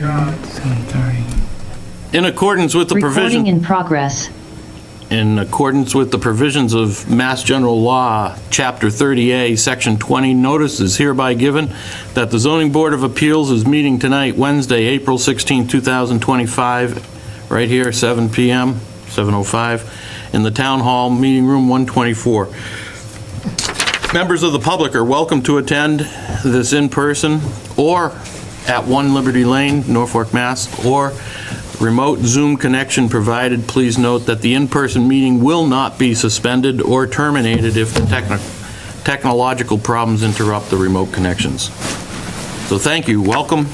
In accordance with the Recording in progress. In accordance with the provisions of Mass General Law, Chapter 30A, Section 20, notice is hereby given that the Zoning Board of Appeals is meeting tonight, Wednesday, April 16, 2025, right here, 7 p.m., 7:05, in the Town Hall, Meeting Room 124. Members of the public are welcome to attend this in person or at 1 Liberty Lane, Norfolk, Mass., or remote Zoom connection provided. Please note that the in-person meeting will not be suspended or terminated if the technological problems interrupt the remote connections. So thank you, welcome,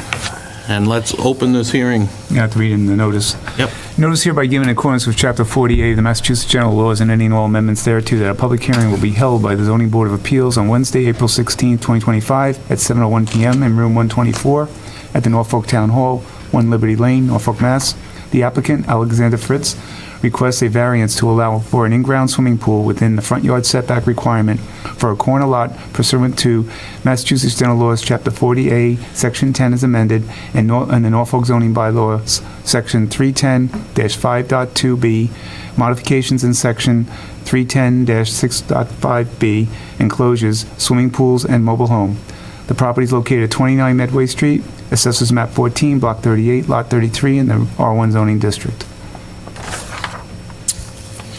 and let's open this hearing. You have to read in the notice. Yep. Notice hereby given in accordance with Chapter 48 of the Massachusetts General Laws and any and all amendments thereto that a public hearing will be held by the Zoning Board of Appeals on Wednesday, April 16, 2025 at 7:01 p.m. in room 124 at the Norfolk Town Hall, 1 Liberty Lane, Norfolk, Mass. The applicant, Alexander Fritz, requests a variance to allow for an in-ground swimming pool within the front yard setback requirement for a corner lot pursuant to Massachusetts General Laws, Chapter 40A, Section 10 as amended, and the Norfolk zoning bylaws, Section 310-5.2B, modifications in Section 310-6.5B, enclosures, swimming pools, and mobile home. The property is located at 29 Medway Street, Assessors Map 14, Block 38, Lot 33, in the R1 zoning district.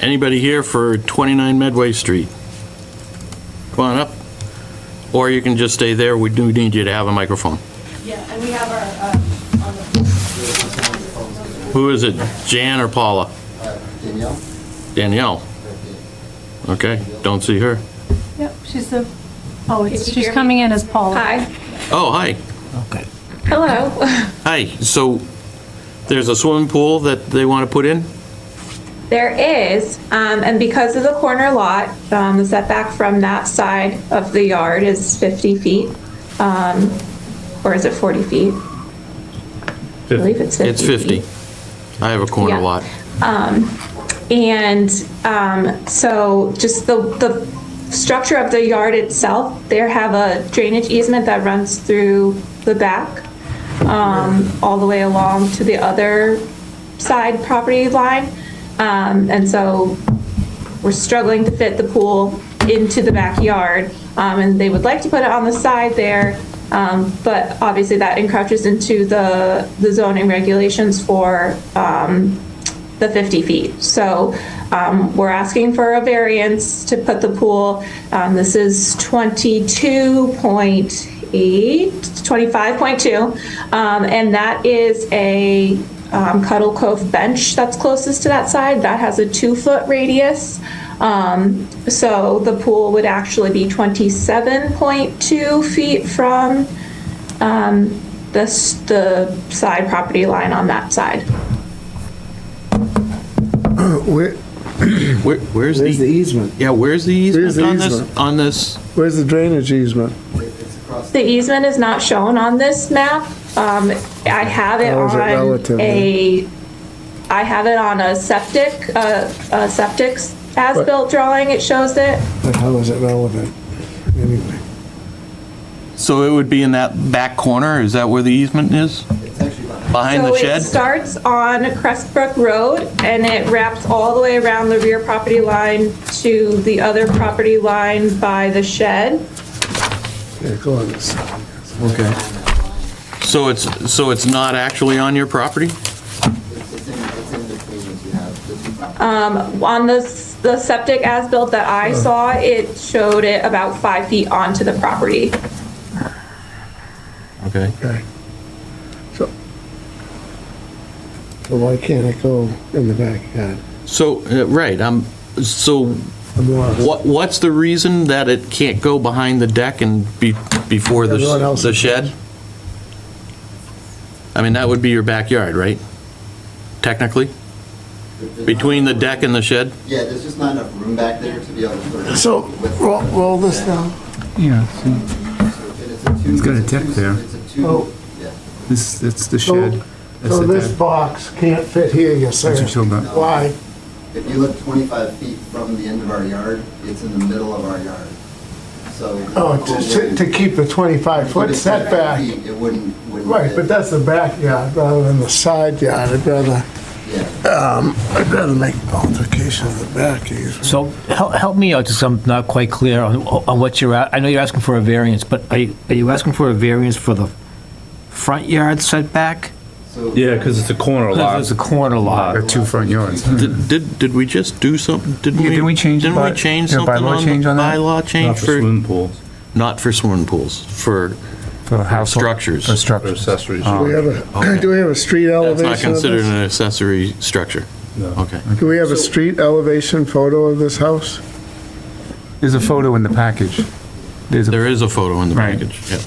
Anybody here for 29 Medway Street? Come on up. Or you can just stay there. We do need you to have a microphone. Yeah, and we have our, Who is it, Jan or Paula? Danielle? Danielle. Okay, don't see her. yep, she's the, She's coming in as Paula. hi. Oh, hi. Hello. Hi, so there's a swimming pool that they want to put in? There is, and because of the corner lot, the setback from that side of the yard is 50 feet, or is it 40 feet? I believe it's 50 It's 50. feet. I have a corner Yeah. lot. So just the structure of the yard itself, they have a drainage easement that runs through the back, all the way along to the other side property line. And so we're struggling to fit the pool into the backyard, and they would like to put it on the side there, but obviously that encroaches into the zoning regulations for the 50 feet. So we're asking for a variance to put the pool, this is 25.2, and that is a Cuddle Cove bench that's closest to that side. That has a 2-foot radius. So the pool would actually be 27.2 feet from the side property line on that side. Where's Where's the easement? Yeah, where's the easement the on easement? this? Where's the drainage easement? It's across. The easement is not shown on this map. I have it How is it relative, I have it on a septic as-built drawing, it shows it. But how is it relevant? Anyway, So it would be in that back corner? Is that where the easement is? It's actually Behind the So shed? it starts on Crestbrook Road, and it wraps all the way around the rear property line to the other property line by the shed. yeah, go on this side. Okay. So it's not actually on your property? it's in between as you have the two properties. On the septic as-built that I saw, it showed it about 5 feet onto the property. Okay. Okay. So why can't it go in the backyard? So, right, so I'm lost. what's the reason that it can't go behind the deck and before Everyone else the is- shed? I mean, that would be your backyard, right? Technically? There's Between the not- deck and the shed? Yeah, there's just not enough room back there to be able to put it. So roll this down. Yeah, see, It's got a deck there. It's a two, Oh. yeah. it's the shed. That's So the this deck. box can't fit here, you're That's what saying? you're talking about. Why? If you look 25 feet from the end of our yard, it's in the middle of our yard. So. Oh, to keep the 25-foot setback. It wouldn't. Right, but that's the backyard rather than the side yard. Yeah. I'd rather make altercation of the back easement. So help me out, because I'm not quite clear on what you're at. I know you're asking for a variance, but are you asking for a variance for the front yard setback? So. Yeah, because it's a corner Because lot. it's a corner lot. There are two front yards. Did we just do something? Didn't we change the Didn't we by- change yeah, something bylaw on change the on that? bylaw Not change for for, swimming pools, not for swimming pools, for For household. structures. For or structures. accessories. Do we have a, do we have a street That's elevation not of considered this? an accessory structure? No. Okay. Do we have a street elevation photo of this house? There's a photo in the package. There is a photo in the Right. package, yeah.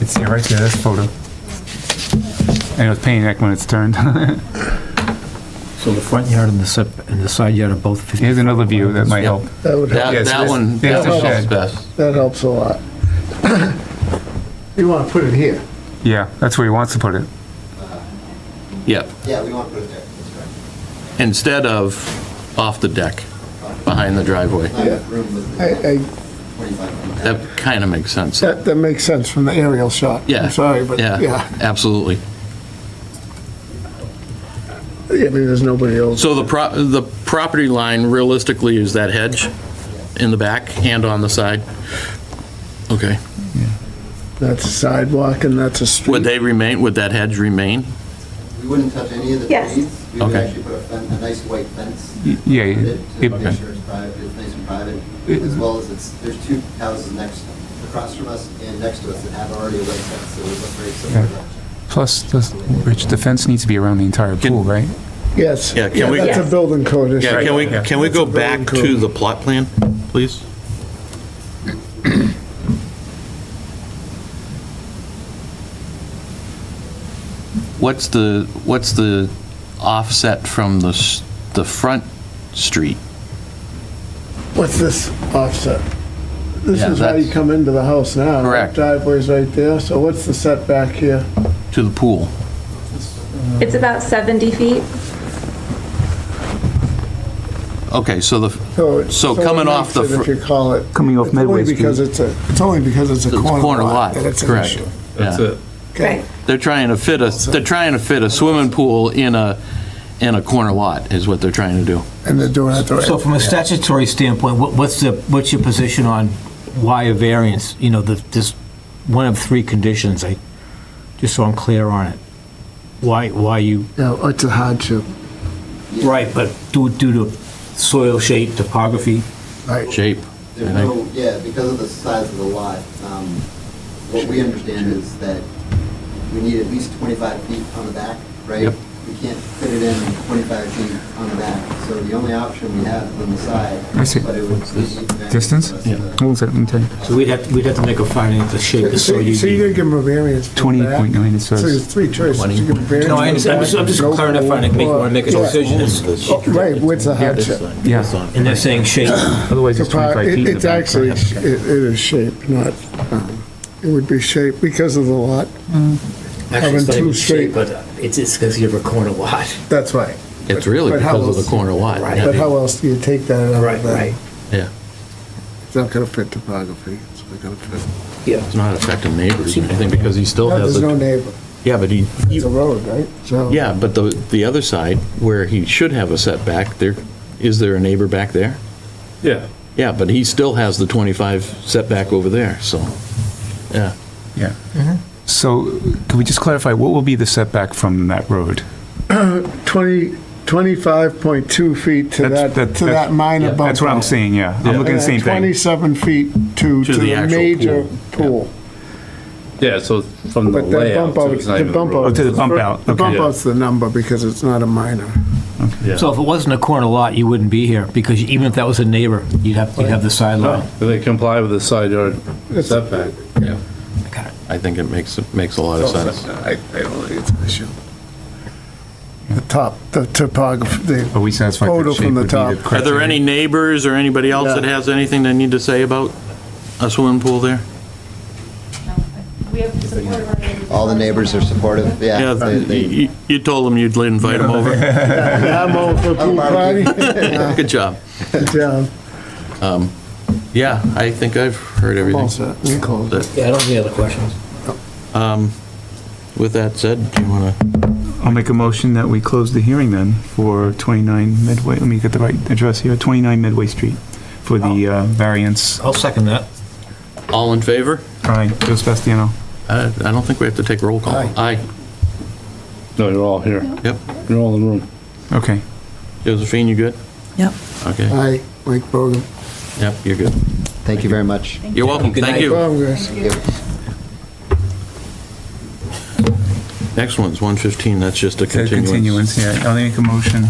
It's here, right there, that's a photo. And it was painting like when it's turned. So the front yard and the side yard are both 50. Here's another view that might help. That would help. Yes, That this- one, there's that the one helps shed. best. That helps a lot. You want to put it here? Yeah, that's where he wants to put it. Yeah, Yeah, we want to put it there, that's right. instead of off the deck, behind the driveway. Not enough room with the I, 25 feet. That kind of makes sense. that makes sense from the aerial shot. Yeah. I'm sorry, but Yeah, yeah. absolutely. Yeah, I mean, there's nobody else. So the property line realistically is that hedge in the back and on the side? Okay. That's a sidewalk and that's a street. Would that hedge remain? We wouldn't touch any of the Yes. trees. We would Okay. actually put a nice white fence. Yeah, around it to it- make sure it's private, it's nice and private, as well as there's two houses across from us and next to us that have already a white fence, so we look very similar. Yeah. Plus, Rich, the fence needs to be around the entire pool, right? Yes. Yeah, can we- That's a building code issue. Yeah, can we go back to the plot plan, please? What's the offset from the front street? What's this offset? This Yeah, is how you that's- come into the house now. right? Correct. Driveway's right there, so what's the setback here? To the pool? It's about 70 feet. Okay, so So coming it off the makes it, fr- if you call it. Coming off it's only Medway because Street. It's only because it's a It's a corner corner lot lot, that it's an correct. issue. That's Yeah. it. Okay. Right. They're trying to fit a swimming pool in a corner lot, is what they're trying to do. And they're doing it the right. So from a statutory standpoint, what's your position on why a variance? You know, this one of three conditions, just so I'm clear on it. Why you, Yeah, it's a hardship, right, but due to soil shape, topography? right? Shape. There's I think. no, yeah, because of the size of the lot, what we understand is that we need at least 25 feet on the back, right? Yep. We can't fit it in 25 feet on the back, so the only option we have is on the side. I see. But it would need the variance Distance? for us Yeah. to- What was that? Let me tell you. So we'd have to make a finding to shape the So soil. so you're gonna give them a variance for that? 28.9 it So there's says. three choices. You give a variance No, I understand. for I'm just that, no clarifying, pool, want to make a yeah. decision. Oh, Right, what's a hardship? Yeah, And they're saying shape. otherwise it's 25 feet in the It's back. actually, it is shaped, not, it would be shaped because of the lot. Having two straight, But it's because you have a corner lot. that's right. It's really But how because of the else- corner lot. Right. But how else do you take that out Right, of that? right. Yeah, It's not gonna fit topography. It's not gonna fit. it's not affecting neighbors or anything because he still No, has There's no a, neighbor. yeah, but It's a road, right? So. yeah, but the other side where he should have a setback, is there a neighbor back there? Yeah. Yeah, but he still has the 25 setback over there, so, yeah. Yeah. So, can we just clarify, what will be the setback from that road? 25.2 feet to That's- that minor yeah, bump. That's what I'm out. saying, yeah. I'm Yeah. looking at the same And then thing. 27 feet to the the actual major pool. pool. Yeah, so from the But that layout, bump so out, it's not the even bump a road. out. to the bump out, The bump okay. out's the number because it's not a minor. Yeah. So if it wasn't a corner lot, you wouldn't be here, because even if that was a neighbor, you'd have the sideline. No, they comply with the side yard setback. Yeah. I think it makes a lot of sense. I don't think it's an issue. The topography, Are we the satisfied that photo shape from the would be the top. Are there any neighbors or anybody else that has anything they need to say about a swimming pool there? We have support of our neighbors. All the neighbors are supportive, Yeah, yeah. you told them you'd invite them over. Yeah, I'm over for a pool party. Yeah, Good job. good job. Yeah, I think I've heard All everything. set. We can close it. Yeah, I don't have any other questions. With that said, do you want to? I'll make a motion that we close the hearing then for 29 Midway, let me get the right address here, 29 Midway Street for the variance. I'll second that. All in favor? Aye, Joe Sebastiano. I don't think we have to take roll call. Aye. No, you're all here. Yep. You're all in the room. Okay. Josephine, you good? Yep. Okay. Aye, Mike Bogan. Yep, you're good. Thank you very much. You're welcome. Good Thank night. you. Well, guys. Next one's 115. That's just a continuance. Continuance, yeah. I'll make a motion.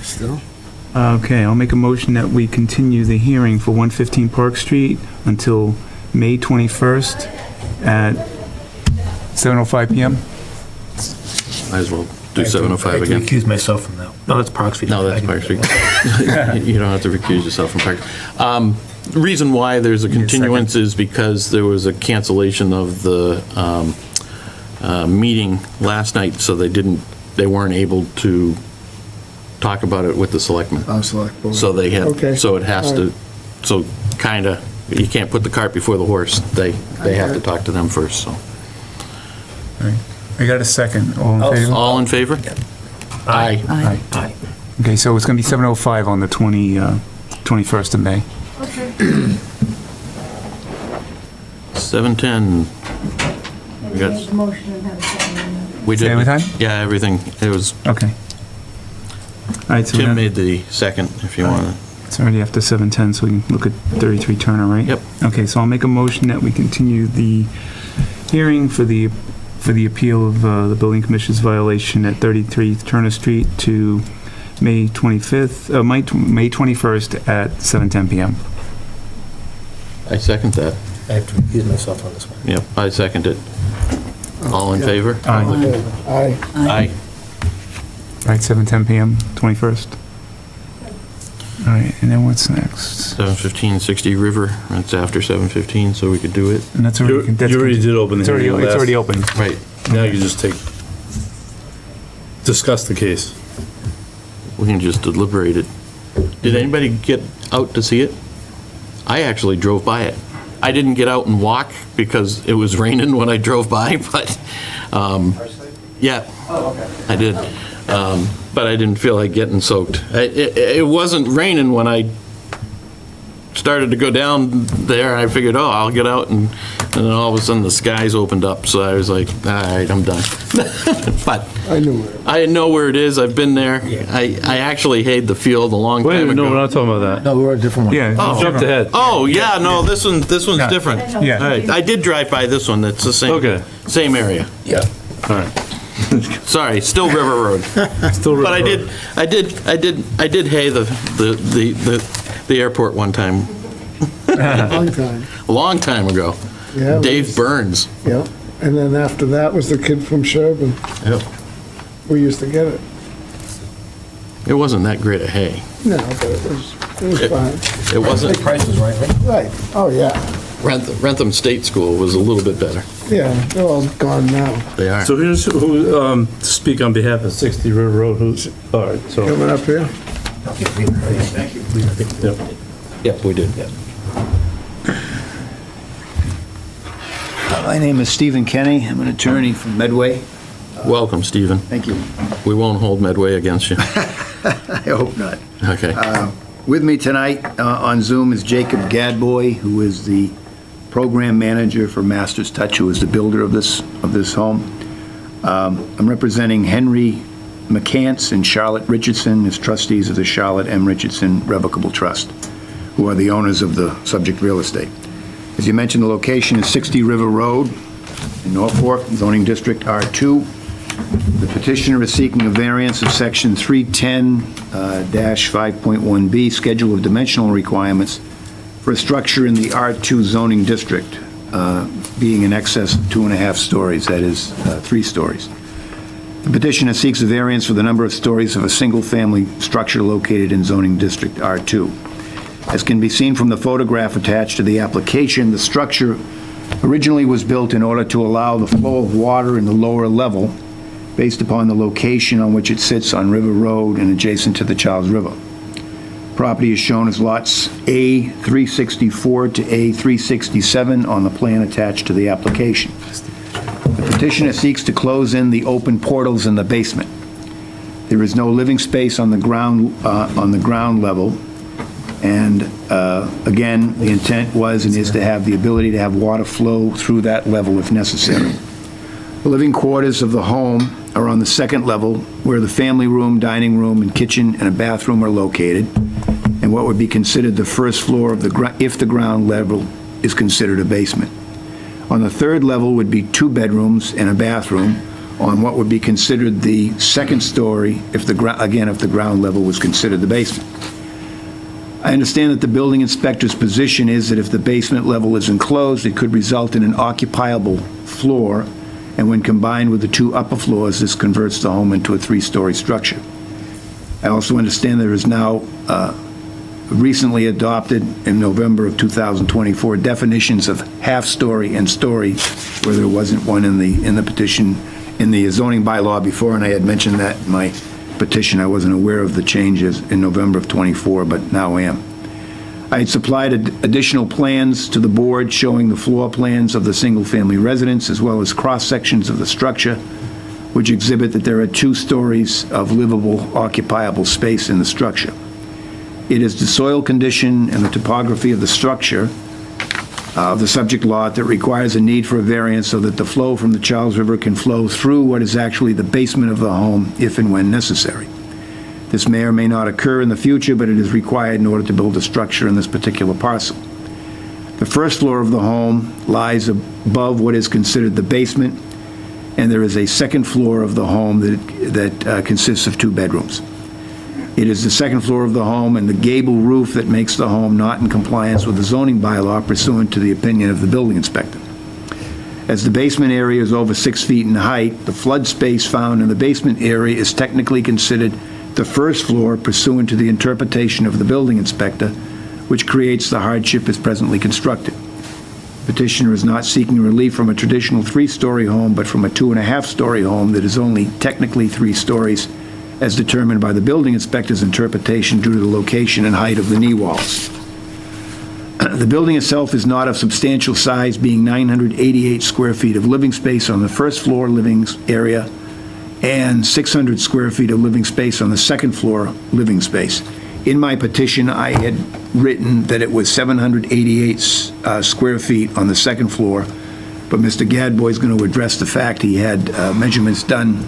Still? Okay, I'll make a motion that we continue the hearing for 115 Park Street until May 21st at 7:05 PM. Might as well do 705 I again. have to recuse myself from that. No, that's Park Street. No, that's Park Street. You don't have to recuse yourself from Park. The reason why there's a continuance is because there was a cancellation of the meeting last night, so they weren't able to talk about it with the selectmen. I'll select board. So they had, Okay. so it has to, so kinda, you can't put the cart before the horse. They have to talk to them first, so. I got a second. All in favor? All in favor? Aye. Aye. Aye. Okay, so it's going to be 7:05 on the 21st of May. 7:10. We got, Make the motion and have a second. we did. Everything? Yeah, everything. It was, Okay. All right, so Tim made the second, if you want to. it's already after 7:10, so we can look at 33 Turner, right? Yep. Okay, so I'll make a motion that we continue the hearing for the appeal of the building commission's violation at 33 Turner Street to May 25th, May 21st at 7:10 PM. I second that. I have to recuse myself on this one. Yep, I second it. All in favor? Aye. Aye. Aye. Right, 7:10 PM, 21st. All right, and then what's next? 7:15, 60 River. That's after 7:15, so we could do it. And that's You already. that's- already did open the It's already, hearing it's already last. open. Right. Now you just discuss the case. We can just deliberate it. Did anybody get out to see it? I actually drove by it. I didn't get out and walk because it was raining when I drove by, but, yeah. I did. But I didn't feel like getting soaked. It wasn't raining when I started to go down there. I figured, oh, I'll get out, and then all of a sudden the skies opened up, so I was like, all right, I'm done. But I knew it. I know where it is. I've been there. I actually hayed the field a long Wait a time minute, no, we're ago. not talking about that. No, we're a different one. Yeah. Oh. Jumped ahead. Oh, yeah, no, this one's Yeah. different. Yeah. All right, I did drive by this one. It's the same. Okay. Same area. Yeah. All right. Sorry, still River Road. Still. But I did hay the airport one time, Long time. a long time ago. Yeah. Dave Burns. Yeah. And then after that was the kid from Sherburne. Yep. We used to get it. It wasn't that great a hay. No, but it was fine. It wasn't. Price was right, right? Right. Oh, yeah. Rentham State School was a little bit better. Yeah, they're all gone now. They are. So here's who, to speak on behalf of 60 River Road, who's, all right, so. Coming up here. Thank you. Yep. Yep, we did. My name is Stephen Kenny. I'm an attorney from Medway. Welcome, Stephen. Thank you. We won't hold Medway against you. I hope not. Okay. With me tonight on Zoom is Jacob Gadboy, who is the program manager for Masters Touch, who is the builder of this home. I'm representing Henry McCants and Charlotte Richardson as trustees of the Charlotte M. Richardson Revocable Trust, who are the owners of the subject real estate. As you mentioned, the location is 60 River Road in Norfolk, zoning district R2. The petitioner is seeking a variance of section 310-5.1B, Schedule of Dimensional Requirements, for a structure in the R2 zoning district, being in excess of 2.5 stories, that is, 3 stories. The petitioner seeks a variance for the number of stories of a single-family structure located in zoning district R2. As can be seen from the photograph attached to the application, the structure originally was built in order to allow the flow of water in the lower level based upon the location on which it sits on River Road and adjacent to the Charles River. Property is shown as lots A364 to A367 on the plan attached to the application. The petitioner seeks to close in the open portals in the basement. There is no living space on the ground level, and again, the intent was and is to have the ability to have water flow through that level if necessary. The living quarters of the home are on the second level, where the family room, dining room, and kitchen and a bathroom are located, and what would be considered the first floor of if the ground level is considered a basement. On the third level would be 2 bedrooms and a bathroom on what would be considered the second story if the ground level was considered the basement. I understand that the building inspector's position is that if the basement level is enclosed, it could result in an occupiable floor, and when combined with the 2 upper floors, this converts the home into a 3-story structure. I also understand there is now recently adopted in November of 2024 definitions of half-story and story, where there wasn't one in the petition, in the zoning bylaw before, and I had mentioned that in my petition. I wasn't aware of the changes in November of '24, but now I am. I had supplied additional plans to the board showing the floor plans of the single-family residence, as well as cross-sections of the structure, which exhibit that there are 2 stories of livable, occupiable space in the structure. It is the soil condition and the topography of the structure of the subject lot that requires a need for a variance so that the flow from the Charles River can flow through what is actually the basement of the home if and when necessary. This may or may not occur in the future, but it is required in order to build a structure in this particular parcel. The first floor of the home lies above what is considered the basement, and there is a second floor of the home that consists of 2 bedrooms. It is the second floor of the home and the gable roof that makes the home not in compliance with the zoning bylaw pursuant to the opinion of the building inspector. As the basement area is over 6 feet in height, the flood space found in the basement area is technically considered the first floor pursuant to the interpretation of the building inspector, which creates the hardship as presently constructed. Petitioner is not seeking relief from a traditional 3-story home, but from a 2.5-story home that is only technically 3 stories, as determined by the building inspector's interpretation due to the location and height of the knee walls. The building itself is not of substantial size, being 988 square feet of living space on the first floor living area and 600 square feet of living space on the second floor living space. In my petition, I had written that it was 788 square feet on the second floor, but Mr. Gadboy is going to address the fact he had measurements done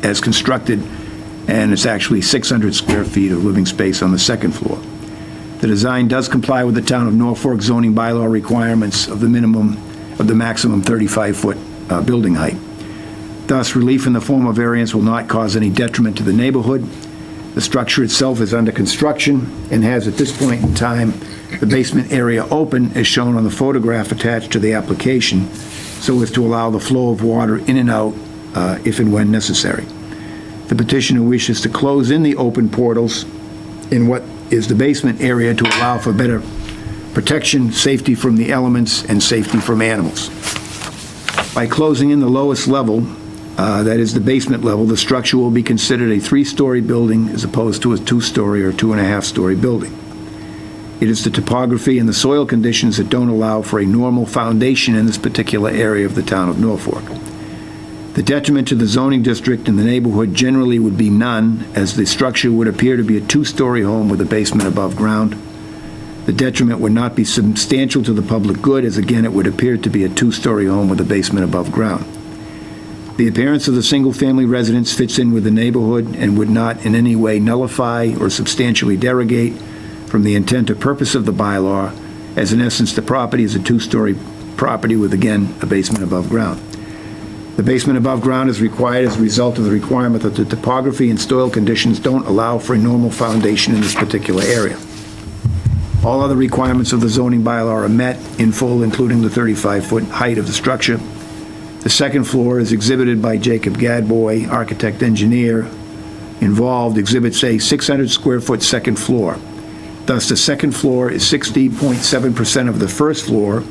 as constructed, and it's actually 600 square feet of living space on the second floor. The design does comply with the town of Norfolk zoning bylaw requirements of the maximum 35-foot building height. Thus, relief in the form of variance will not cause any detriment to the neighborhood. The structure itself is under construction and has, at this point in time, the basement area open as shown on the photograph attached to the application, so as to allow the flow of water in and out if and when necessary. The petitioner wishes to close in the open portals in what is the basement area to allow for better protection, safety from the elements, and safety from animals. By closing in the lowest level, that is the basement level, the structure will be considered a 3-story building as opposed to a 2-story or 2.5-story building. It is the topography and the soil conditions that don't allow for a normal foundation in this particular area of the town of Norfolk. The detriment to the zoning district and the neighborhood generally would be none, as the structure would appear to be a 2-story home with a basement above ground. The detriment would not be substantial to the public good, as again it would appear to be a 2-story home with a basement above ground. The appearance of the single-family residence fits in with the neighborhood and would not in any way nullify or substantially derogate from the intent or purpose of the bylaw, as in essence the property is a 2-story property with, again, a basement above ground. The basement above ground is required as a result of the requirement that the topography and soil conditions don't allow for a normal foundation in this particular area. All other requirements of the zoning bylaw are met in full, including the 35-foot height of the structure. The second floor is exhibited by Jacob Gadboy, architect engineer involved, exhibits a 600 square foot second floor. Thus, the second floor is 60.7% of the first floor,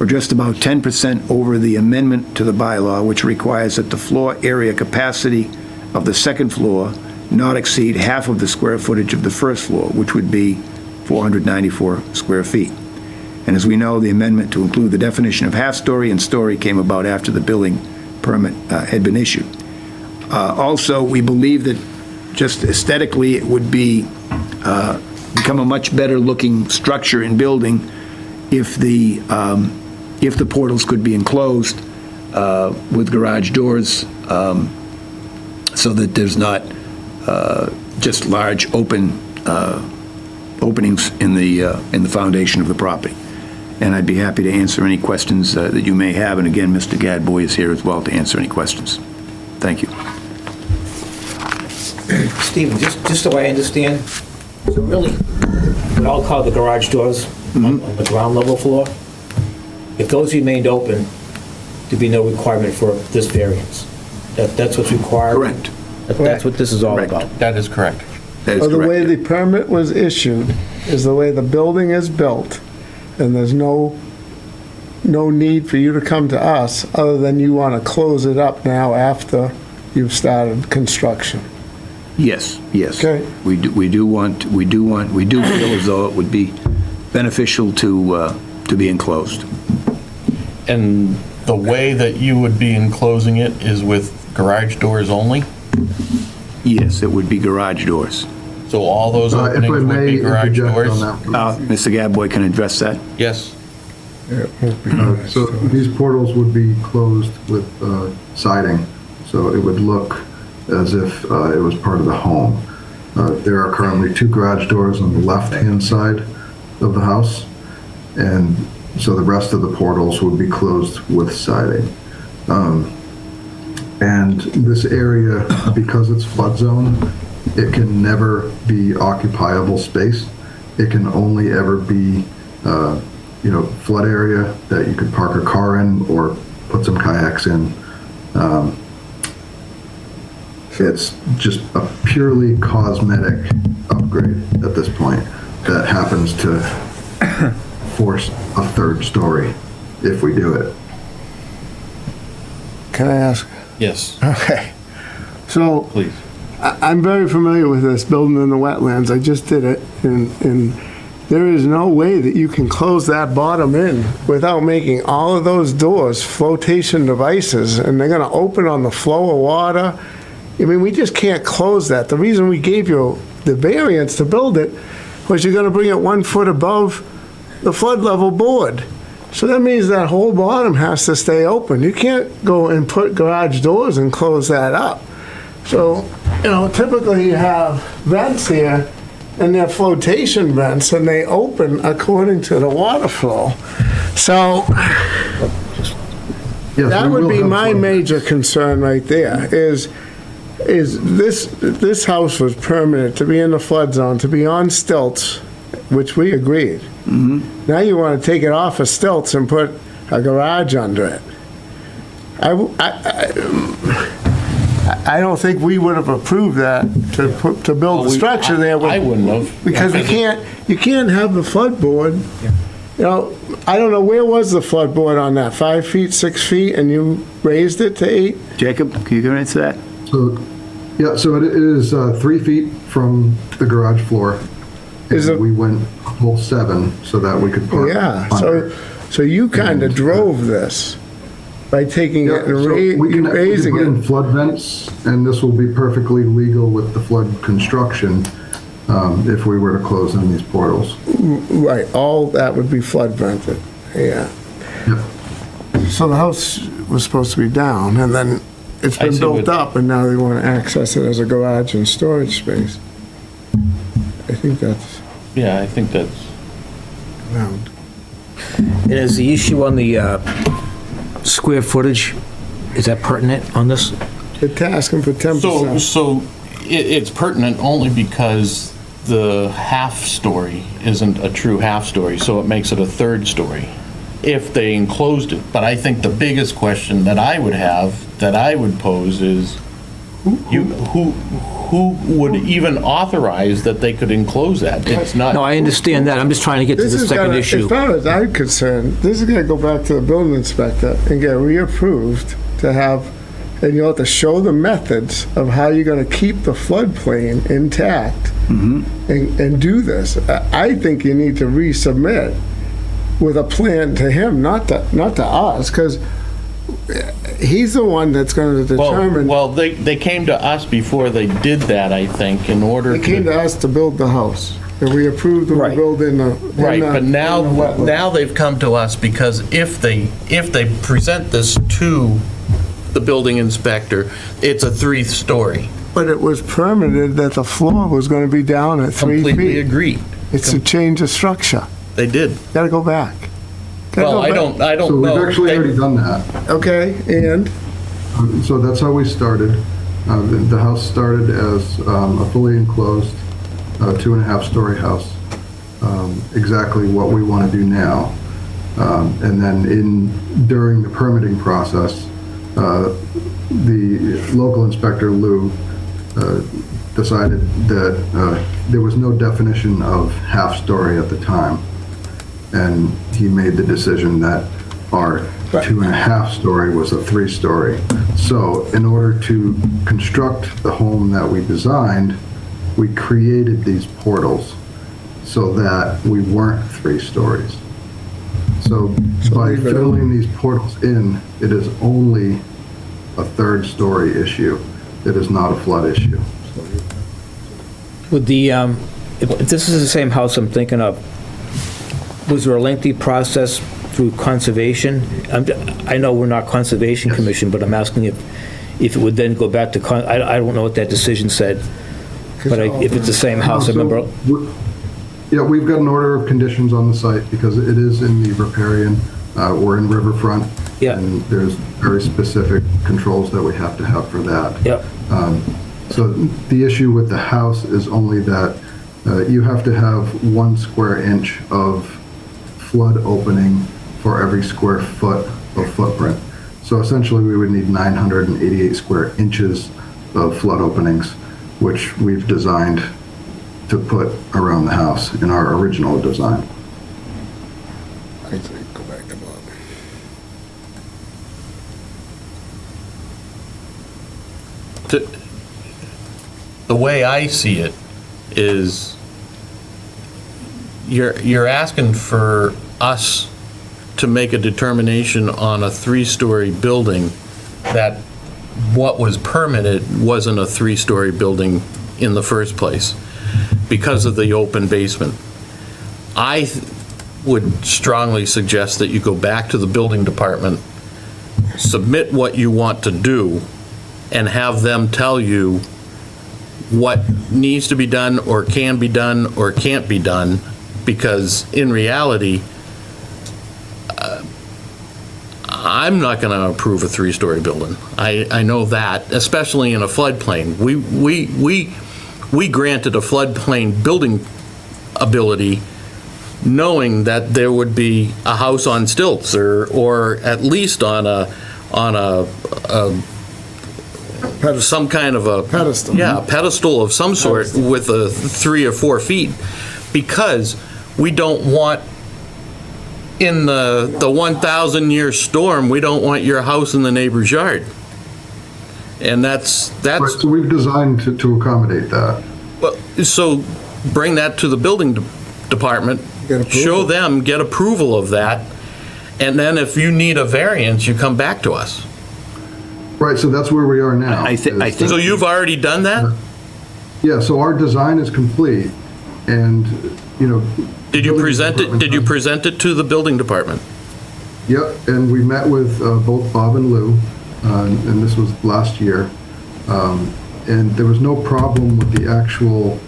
or just about 10% over the amendment to the bylaw, which requires that the floor area capacity of the second floor not exceed half of the square footage of the first floor, which would be 494 square feet. And as we know, the amendment to include the definition of half-story and story came about after the building permit had been issued. Also, we believe that just aesthetically, it would be, become a much better-looking structure and building if the portals could be enclosed with garage doors, so that there's not just large openings in the foundation of the property. And I'd be happy to answer any questions that you may have. And again, Mr. Gadboy is here as well to answer any questions. Thank you. Stephen, just so I understand, so really, what I'll call the garage doors on the ground level floor, if those remained open, there'd be no requirement for this variance. That's what's required? Correct. That's what this is all Correct. about? That is correct. That is So the way correct. the permit was issued is the way the building is built, and there's no need for you to come to us, other than you want to close it up now after you've started construction. Yes, yes. Okay. We do feel as though it would be beneficial to be enclosed. And the way that you would be enclosing it is with garage doors only? Yes, it would be garage doors. So all those If I openings would may be garage interject doors? on that. Mr. Gadboy can address that. Yes. So these portals would be closed with siding, so it would look as if it was part of the home. There are currently 2 garage doors on the left-hand side of the house, and so the rest of the portals would be closed with siding. And this area, because it's flood zone, it can never be occupiable space. It can only ever be, flood area that you could park a car in or put some kayaks in. It's just a purely cosmetic upgrade at this point that happens to force a 3rd story if we do it. Can I ask? Yes, Okay. So please. I'm very familiar with this, building in the wetlands. I just did it, and there is no way that you can close that bottom in without making all of those doors flotation devices, and they're gonna open on the flow of water. I mean, we just can't close that. The reason we gave you the variance to build it was you're gonna bring it 1 foot above the flood level board. So that means that whole bottom has to stay open. You can't go and put garage doors and close that up. So, typically you have vents here, and they're flotation vents, and they open according to the water flow. So Yes, that we would will be have my flood. major concern right there, is this house was permitted to be in the flood zone, to be on stilts, which we agreed. Now you want to take it off of stilts and put a garage under it. I don't think we would have approved that to build a structure there. I wouldn't have. Because you can't have the flood board. I don't know, where was the flood board on that? 5 feet, 6 feet, and you raised it to 8? Jacob, can you go into that? So it is 3 feet from the garage floor. Is And it- we went a whole 7 so that we could park Yeah, under. so you kind of drove this by taking Yeah, it and so we can raising put in it. flood vents, and this will be perfectly legal with the flood construction if we were to close in these portals. Right, all that would be flood vented, yeah. Yep. So the house was supposed to be down, and then it's I been see built what- up, and now they want to access it as a garage and storage space. I think that's Yeah, I think that's, round. And is the issue on the square footage, is that pertinent on this? They're asking for 10%. so it's pertinent only because the half-story isn't a true half-story, so it makes it a 3rd story if they enclosed it. But I think the biggest question that I would have, that I would pose is, who would even authorize that they could enclose that? It's not. No, I understand that, I'm just trying to get to This the is second gonna, issue. as far as I'm concerned, this is gonna go back to the building inspector and get reapproved to have and you'll have to show the methods of how you're gonna keep the floodplain intact and do this. I think you need to resubmit with a plan to him, not to us, because he's the one that's gonna determine. Well, they came to us before they did that, I think, in order They came to us to build the house, and we approved them to Right. build in the. Right, but in the wetland. now they've come to us because if they present this to the building inspector, it's a 3-story. But it was permitted that the floor was gonna be down at 3 feet. Completely agreed. It's a change of structure. They did. Gotta go back. Well, I don't So know. we've actually already done that. Okay, and? So that's how we started. The house started as a fully enclosed 2.5-story house, exactly what we want to do now. And then during the permitting process, the local inspector, Lou, decided that there was no definition of half-story at the time. And he made the decision that our 2.5-story was a 3-story. So in order to construct the home that we designed, we created these portals so that we weren't 3 stories. So by filling these portals in, it is only a 3rd-story issue. It is not a flood issue. With the, if this is the same house I'm thinking of, was there a lengthy process through conservation? I know we're not Conservation Commission, but I'm asking if it would then go back to, I don't know what that decision said, but if it's the same house, I remember. Yeah, we've got an order of conditions on the site because it is in the riparian. We're in riverfront. Yeah. And there's very specific controls that we have to have for that. Yep. So the issue with the house is only that you have to have 1 square inch of flood opening for every square foot of footprint. So essentially, we would need 988 square inches of flood openings, which we've designed to put around the house in our original design. I think, go back to Bob. The way I see it is you're asking for us to make a determination on a 3-story building that what was permitted wasn't a 3-story building in the first place because of the open basement. I would strongly suggest that you go back to the building department, submit what you want to do, and have them tell you what needs to be done or can be done or can't be done, because in reality, I'm not going to approve a 3-story building. I know that, especially in a floodplain. We granted a floodplain building ability knowing that there would be a house on stilts or at least on a some kind of a Pedestal. Yeah, a pedestal of some sort with a 3 or 4 feet, because we don't want, in the 1,000-year storm, we don't want your house in the neighbor's yard. And that's Right, so we've designed to accommodate that. well, so bring that to the building department, Get approval. show them, get approval of that, and then if you need a variance, you come back to us. Right, so that's where we are now. I think- So you've already done that? Yeah, so our design is complete, and, you know. Did you building present it, did you department- present it to the building department? Yep, and we met with both Bob and Lou, and this was last year. And there was no problem with the actual,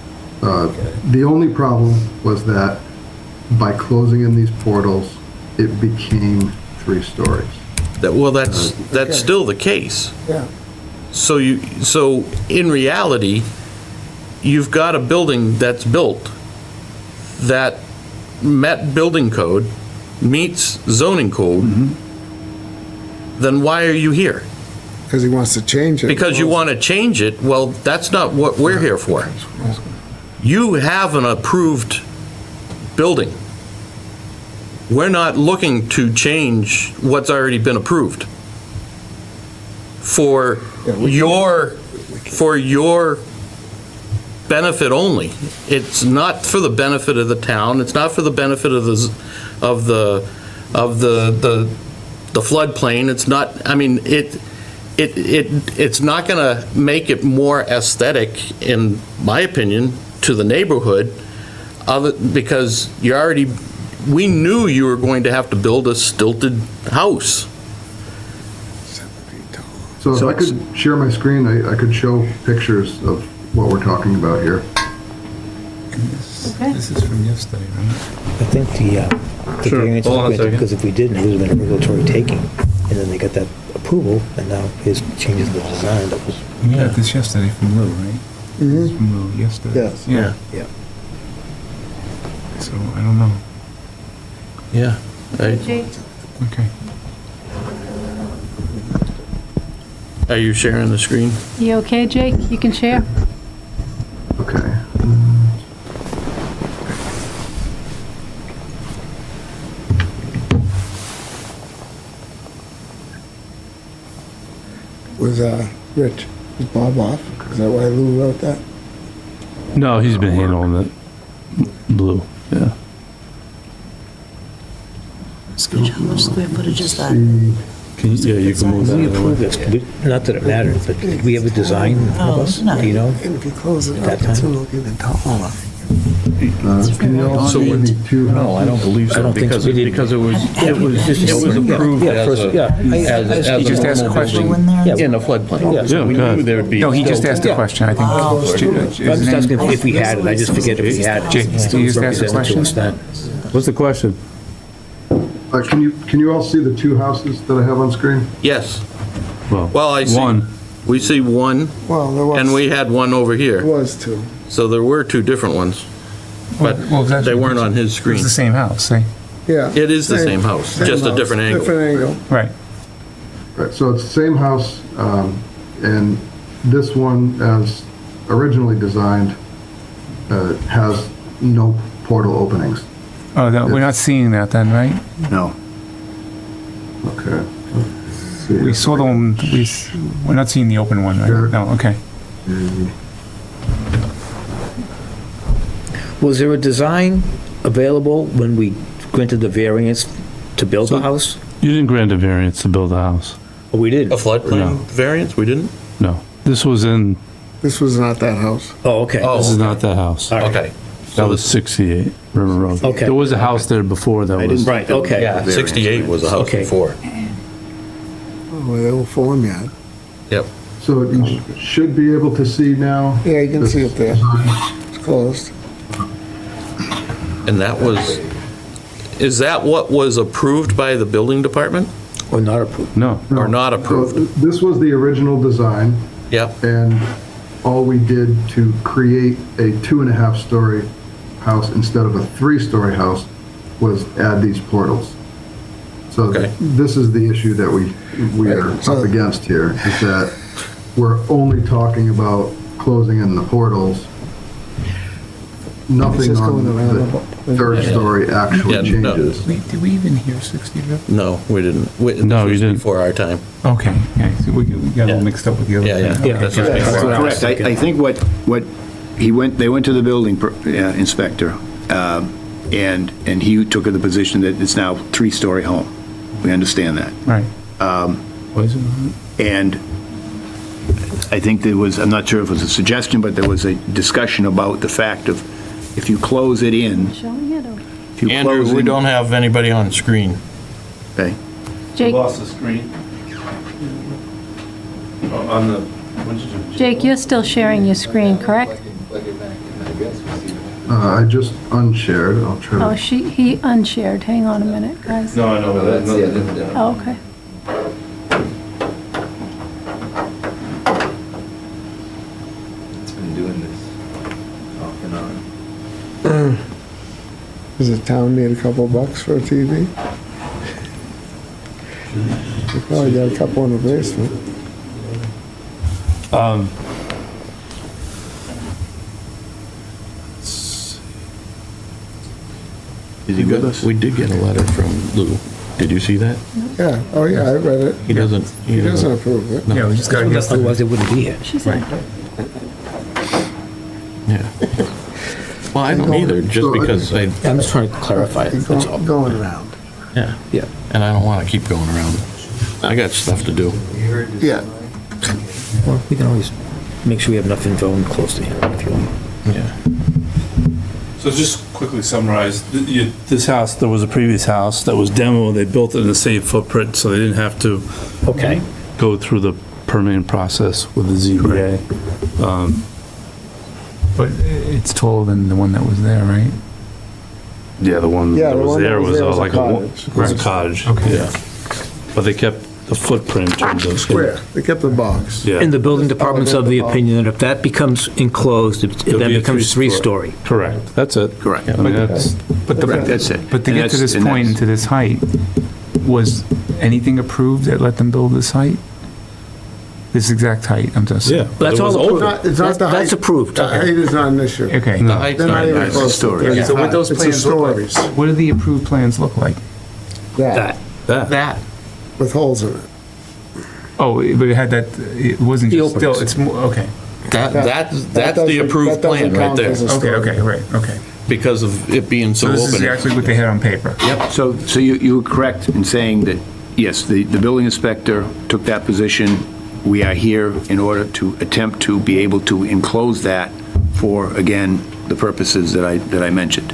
the only problem was that by closing in these portals, it became 3 stories. Well, that's still the case. Yeah. So in reality, you've got a building that's built that met building code, meets zoning code, then why are you here? Because he wants to change it. Because you want to change it? Well, that's not what we're here for. You have an approved building. We're not looking to change what's already been approved. for your benefit only. It's not for the benefit of the town, it's not for the benefit of the floodplain, it's not, I mean, it's not gonna make it more aesthetic, in my opinion, to the neighborhood, because we knew you were going to have to build a stilted house. So if I could share my screen, I could show pictures of what we're talking about here. This is from yesterday, right? I think the Sure. variance Hold on a was granted, second. because if we didn't, it would have been a regulatory taking. And then they got that approval, and now his changes the design that was. We got this yesterday from Lou, right? This is from Lou yesterday. Yes. Yeah. Yeah. So, I don't know. Yeah. Jake, Okay. Are you sharing the screen? you okay, Jake? You can share? Okay. Was, Rich, was Bob off? Is that why Lou wrote that? No, he's been handling it. Blue, yeah. How much square footage is that? Can you, yeah, you can move that We out of the approved way. this, not that it mattered, but did we have a design in front of us? no. Do you know? And if you close it At that up, it's time? gonna look even taller. Can you all So see when- the two? No, I don't believe I so, don't think because so. We didn't. because it was approved Yeah, as first- a, yeah. as He just a asked a normal question. building Yeah. in a floodplain. Yeah. So we Yeah, knew there would be. No, he just asked a question, I think. I'm just asking if we had it, I just forget if we had it. Jake, do you just ask a Represent it to question? us then. What's the question? Can you all see the two houses that I have on screen? Yes. Well, Well, I see. one. We see one, Well, there was. and we had one over There here. was two. So there were two different ones, but Well, that's- they weren't on his It's screen. the same house, eh? Yeah. It is the same house, just a house, different angle. Different angle. Right. Right, so it's the same house, and this one, as originally designed, has no portal openings. Oh, we're not seeing that then, right? No. Okay. Let's see. We saw the one, we're not seeing the open one, Sure. right? No, okay. Was there a design available when we granted the variance to build the house? You didn't grant a variance to build a house. Or we did? A floodplain No. variance? We didn't? No. This was in, This was not that house. Oh, okay. Oh. this is not that house. All right. Okay. That was 68 River Road. Okay. There was a house there before that I was, didn't- Right, okay. Yeah, 68 was a house Okay. before. Oh, the old farmyard. Yep. So you should be able to see now. Yeah, you can see it there. It's closed. And that was, is that what was approved by the building department Or not approved? no. or not So approved? this was the original design, Yep. and all we did to create a 2.5-story house instead of a 3-story house was add these portals. So Okay. this is the issue that we are up against here, is that we're only talking about closing in the portals. Nothing just on going around the the- 3rd story actually Yeah, no. changes. Wait, did we even hear 60 River? No, we didn't. No, you This was didn't. Before our time. Okay, yeah, so we got a little Yeah. mixed up with the other Yeah, thing. yeah. This was Yeah, before that's our what I was Correct. I think what they went to the building inspector, and he took the position that it's now 3-story home. We understand that. Right. Was it? And I think there was, I'm not sure if it was a suggestion, but there was a discussion about the fact of if you close it in, Showing it, or if you Andrew, close we in. don't have anybody on screen. Okay. Jake, Lost the screen. On the, Jake, you're still sharing your screen, correct? I just unshared, I'll try Oh, to, he unshared. Hang on a minute, guys. no, I know, but Oh, okay. It's been doing this off and on. Does the town need a couple bucks for a TV? We probably got a couple in the basement. Is he with us? We did get a letter from Lou. Did you see that? Yeah, oh yeah, I read it. He doesn't. He doesn't approve it. Yeah, we just got to get Otherwise, it wouldn't be here. Yeah. Well, I don't either, just because I, I'm just trying to clarify it, that's all. Going around. yeah. Yeah. And I don't want to keep going around. I got stuff to do. Yeah. Well, we can always make sure we have enough info and close to him if you want. Yeah. So just quickly summarize, this house, there was a previous house that was demo, they built it in the same footprint, so they didn't have to Okay. go through the permitting process with the ZBA. But it's taller than the one that was there, right? Yeah, the one Yeah, that the was one that there was was there was a like cottage. was a cottage, Okay. yeah. But they kept the footprint in terms of. Square, they kept the box. Yeah. And the building department's of the opinion that if that becomes enclosed, it It'll then be a becomes three-story. three-story. Correct, that's it. Correct. I mean, that's, But Correct, that's it. But to And get to that's- this and point that's- and to this height, was anything approved that let them build this height? This exact height, I'm just. yeah. But that's it was all over. approved. It's not the height. That's approved. The height is not an issue. Okay. The height's They're not not even nice. close to story. 35. So what those It's the plans look like? stories. What do the approved plans look like? That. That. With holes in it. Oh, but it had that, it wasn't The just still, openings. it's more, okay. That's the doesn't- approved that doesn't plan right count there, as a Okay, story. okay, right, okay. because of it being so So this is open. actually what they had on paper? Yep. So you were correct in saying that, yes, the building inspector took that position. We are here in order to attempt to be able to enclose that for, again, the purposes that I mentioned.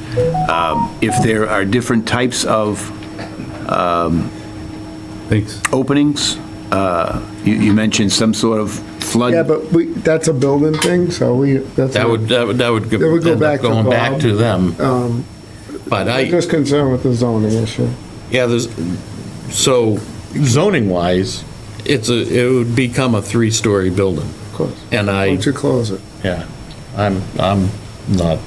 If there are different types of Thanks. openings, you mentioned some sort of flood. Yeah, but that's a building thing, so that's. That would That would go end up back to going back Bob. to them. But I'm just concerned with the zoning issue. yeah, so zoning wise, it would become a 3-story building. Of course. And Why don't you close it? yeah, I'm not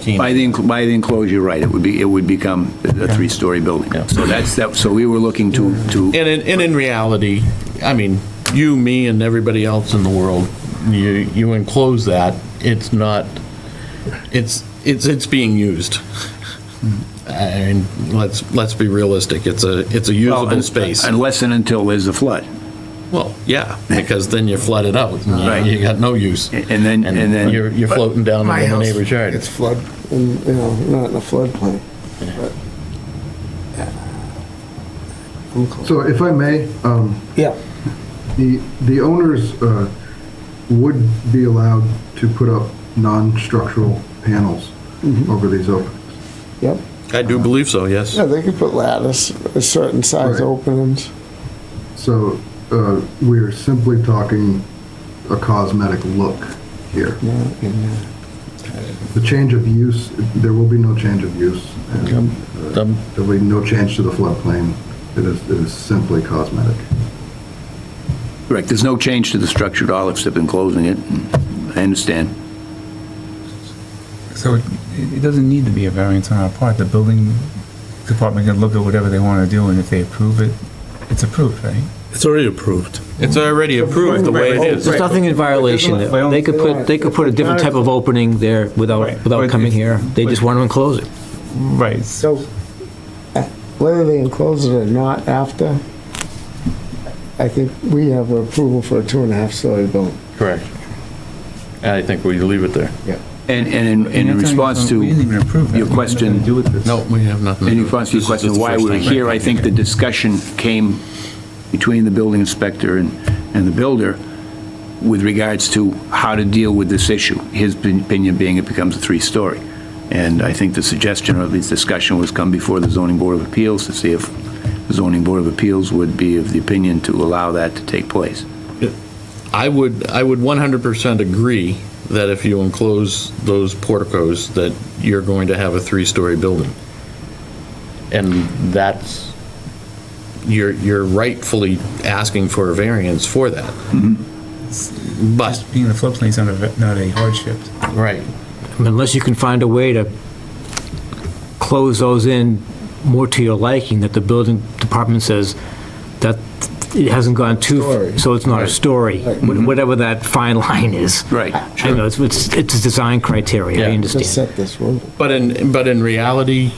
keen. By the enclosure, right, it would become a 3-story building. Yeah. So so we were looking to. And in reality, I mean, you, me, and everybody else in the world, you enclose that, it's not, it's being used. I mean, let's be realistic, it's a usable space. Unless and until there's a flood. Well, yeah, because then you flood it out, and Right. you got no use. And then. You're floating down My in the house, neighbor's yard. It's flood, and, not in a floodplain. So if I may, Yeah. the owners would be allowed to put up non-structural panels over these openings. Yep. I do believe so, yes. Yeah, they could put lattice, a certain size Right. openings. So we're simply talking a cosmetic look here. The change of use, there will be no change of use. And there will be no change to the floodplain. It is simply cosmetic. Correct, there's no change to the structure at all, except in closing it. I understand. So it doesn't need to be a variance on our part. The building department can look at whatever they want to do, and if they approve it, it's approved, right? It's already approved. It's already approved the way it is. There's nothing in violation. They could put a different type of opening there without But coming if- here. They just want to enclose it. Right. So, whether they enclose it or not after, I think we have approval for a 2.5-story building. Correct. I think we leave it there. And in response to We didn't even approve that. your question, Do with this. No, we have nothing. to in do. response to your This is question the why first we're thing here, back. I think the discussion came between the building inspector and the builder with regards to how to deal with this issue. His opinion being it becomes a 3-story. And I think the suggestion or at least discussion was come before the zoning board of appeals to see if the zoning board of appeals would be of the opinion to allow that to take place. I would 100% agree that if you enclose those porticos, that you're going to have a 3-story building. And that's, you're rightfully asking for a variance for that. But, Just being in the floodplain is not a hardship. right, Unless you can find a way to close those in more to your liking, that the building department says that it hasn't gone too, Story. so it's not a story, whatever that fine line is. Right, I know, it's a design criteria, I Yeah. Just understand. set this rule. but in reality,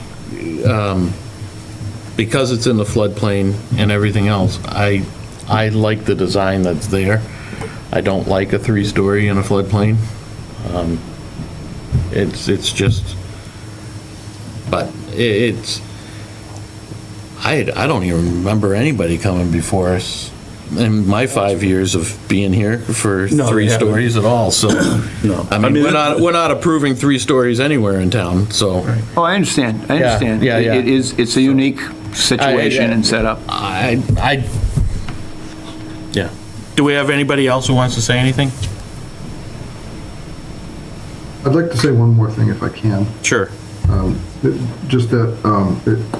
because it's in the floodplain and everything else, I like the design that's there. I don't like a 3-story in a floodplain. It's just, but it's, I don't even remember anybody coming before us in my 5 years of being here for No, 3 they haven't. stories at all, so. No. I mean, we're not approving 3 stories anywhere in town, so. Oh, I understand, I understand. yeah, yeah. It's a unique situation and setup. Yeah. Do we have anybody else who wants to say anything? I'd like to say one more thing if I can. Sure. Just that,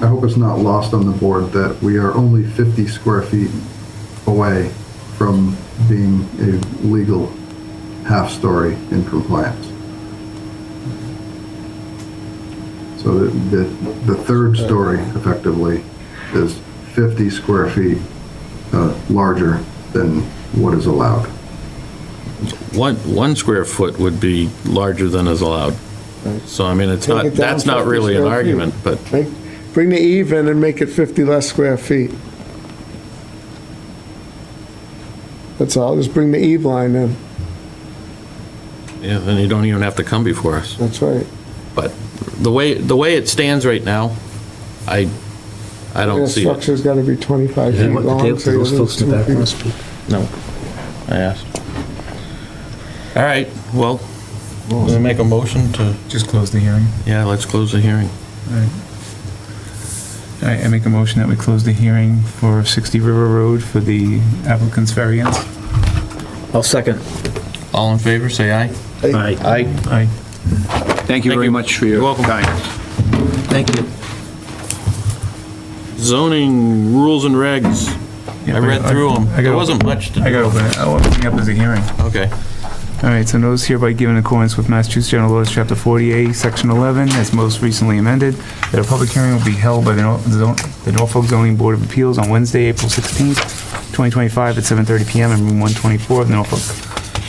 I hope it's not lost on the board that we are only 50 square feet away from being a legal half-story in compliance. So the third story effectively is 50 square feet larger than what is allowed. 1 square foot would be larger than is allowed. So, I mean, it's Take not, it down that's not 50 really an square feet. argument, but, Bring the eve in and make it 50 less square feet. That's all, just bring the eve line in, yeah, then you don't even have to come before us. that's right. But the way it stands right now, I don't The see it. structure's gotta be 25 feet long, so you'll lose 2 feet. No, I asked. All right, well, we'll make a motion to, Just close the hearing. yeah, let's close the hearing. All right, I make a motion that we close the hearing for 60 River Road for the applicant's variance. I'll second. All in favor, say aye. Aye. Aye. Aye. Thank you Thank very you. much for your You're welcome. time. Thank you. Zoning rules and regs. I read through them. There wasn't much to do. I gotta open it, I'll open it up as a hearing. Okay. All right, so notice hereby given in accordance with Massachusetts General Laws, Chapter 48, Section 11, as most recently amended, that a public hearing will be held by the Norfolk Zoning Board of Appeals on Wednesday, April 16th, 2025, at 7:30 PM in Room 124 of the Norfolk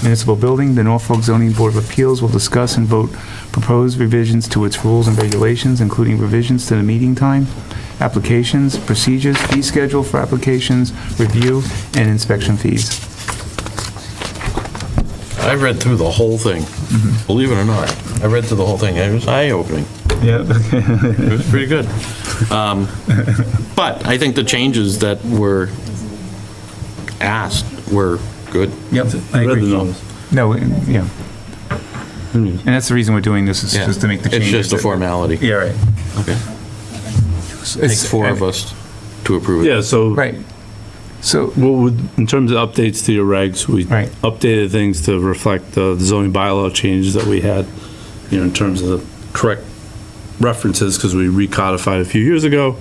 Municipal Building. The Norfolk Zoning Board of Appeals will discuss and vote proposed revisions to its rules and regulations, including revisions to the meeting time, applications, procedures, fee schedule for applications, review, and inspection fees. I read through the whole thing, believe it or not. I read through the whole thing. It was eye-opening. Yeah. It was pretty good. But I think the changes that were asked were good. Yep, I I read agree. the notice. No, yeah. And that's the reason we're doing this, is Yeah. just to make the It's changes. just a formality. Yeah, right. Okay. Takes 4 of us to approve it. Yeah, so, Right. So, in terms of updates to your regs, we Right. updated things to reflect the zoning bylaw changes that we had, in terms of the correct references, because we recodified a few years ago.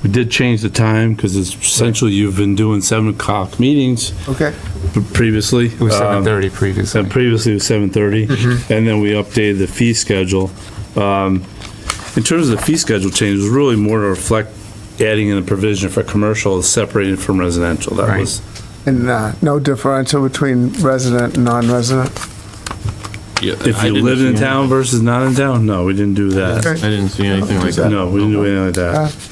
We did change the time, because it's essentially you've been doing 7 o'clock meetings Okay, previously. it was 7:30 previously. And previously it was 7:30, and then we updated the fee schedule. In terms of the fee schedule change, it was really more to reflect adding in a provision for commercial separated from residential. That Right. was, and no differential between resident and non-resident? Yeah, if I you didn't live see in any- town versus not in town, no, we didn't do that. Okay. I didn't see anything like that. No, we didn't do anything like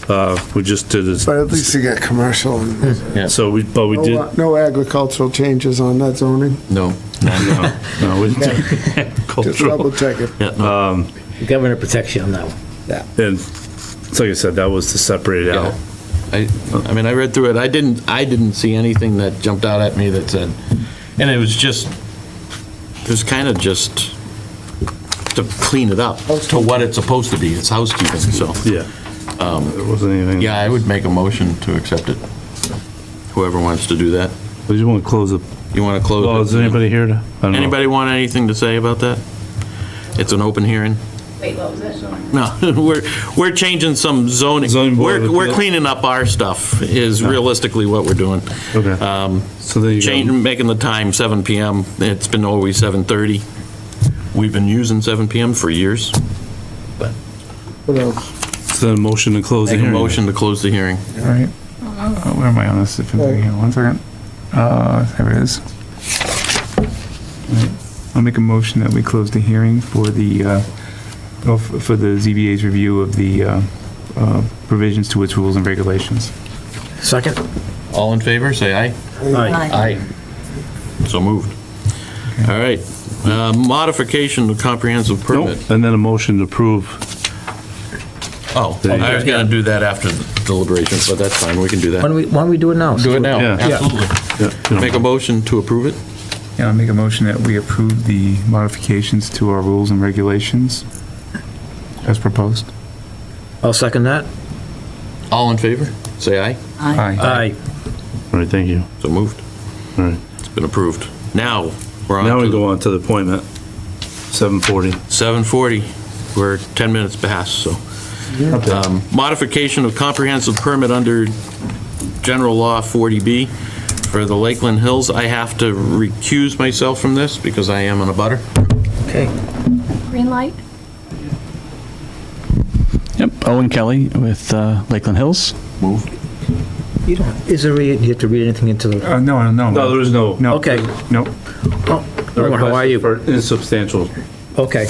that. We just did this, But at least you get commercial and Yeah. so we did, no agricultural changes on that zoning, No. no, we didn't do just cultural. double check it. Yeah, no. The governor protects you on that one. And like I said, that was to separate it out. I mean, I read through it. I didn't see anything that jumped out at me that said, and it was kind of just to clean it up to what it's supposed to be. It's housekeeping, so. Yeah. There wasn't anything. Yeah, I would make a motion to accept it. Whoever wants to do that. But you want to close it? You want to close it? Well, is anybody here to? I don't know. Anybody want anything to say about that? It's an open hearing. Wait, what was it? No, we're changing some zoning. Zoning board of We're appeals. cleaning up our stuff is realistically what we're doing. Okay. So there you go. Making the time 7 PM. It's been always 7:30. We've been using 7 PM for years. What else? So the motion to close the Make a hearing. motion to close the hearing. All right. Where am I on this? If I'm here, 1 second. There it is. All right. I'll make a motion that we close the hearing for the ZBA's review of the provisions to its rules and regulations. Second? All in favor, say aye. Aye. So moved. All right. Modification of comprehensive Nope. permit. And then a motion to approve. Oh, I was gonna do that after the deliberations, but that's fine, we can do Why that. don't we do it now? Do it now, Yeah. absolutely. Yeah. Make a motion to approve it? Yeah, I'll make a motion that we approve the modifications to our rules and regulations as proposed. I'll second that. All in favor, say aye. Aye. Aye. All right, thank you. So moved. All right. It's been approved. Now, we're on Now we to go on to the appointment, 7:40. 7:40. We're 10 minutes past, so. Modification of comprehensive permit under General Law 40B for the Lakeland Hills. I have to recuse myself from this because I am on a butter. Okay. Green light? Yep, Owen Kelly with Lakeland Hills. Move. You don't, is there, you have to read anything into the, No. No, there is no. No. okay. No. Oh, how are you? For insubstantial. Okay.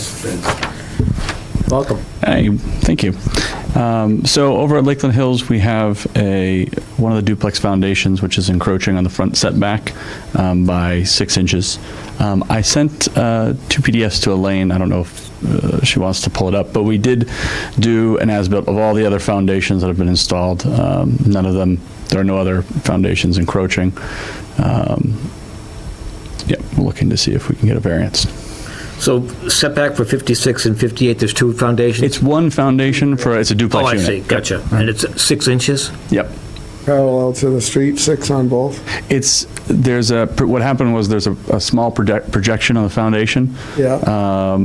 Welcome. Hey, thank you. So over at Lakeland Hills, we have one of the duplex foundations, which is encroaching on the front setback by 6 inches. I sent 2 PDFs to Elaine. I don't know if she wants to pull it up, but we did do an as-built of all the other foundations that have been installed. None of them, there are no other foundations encroaching. Yeah, we're looking to see if we can get a variance. So setback for 56 and 58, there's 2 foundations? It's one foundation it's a Oh, duplex I unit. see, gotcha. And it's 6 inches? Yep. Parallel to the street, 6 on both. What happened was there's a small projection on the foundation. Yeah.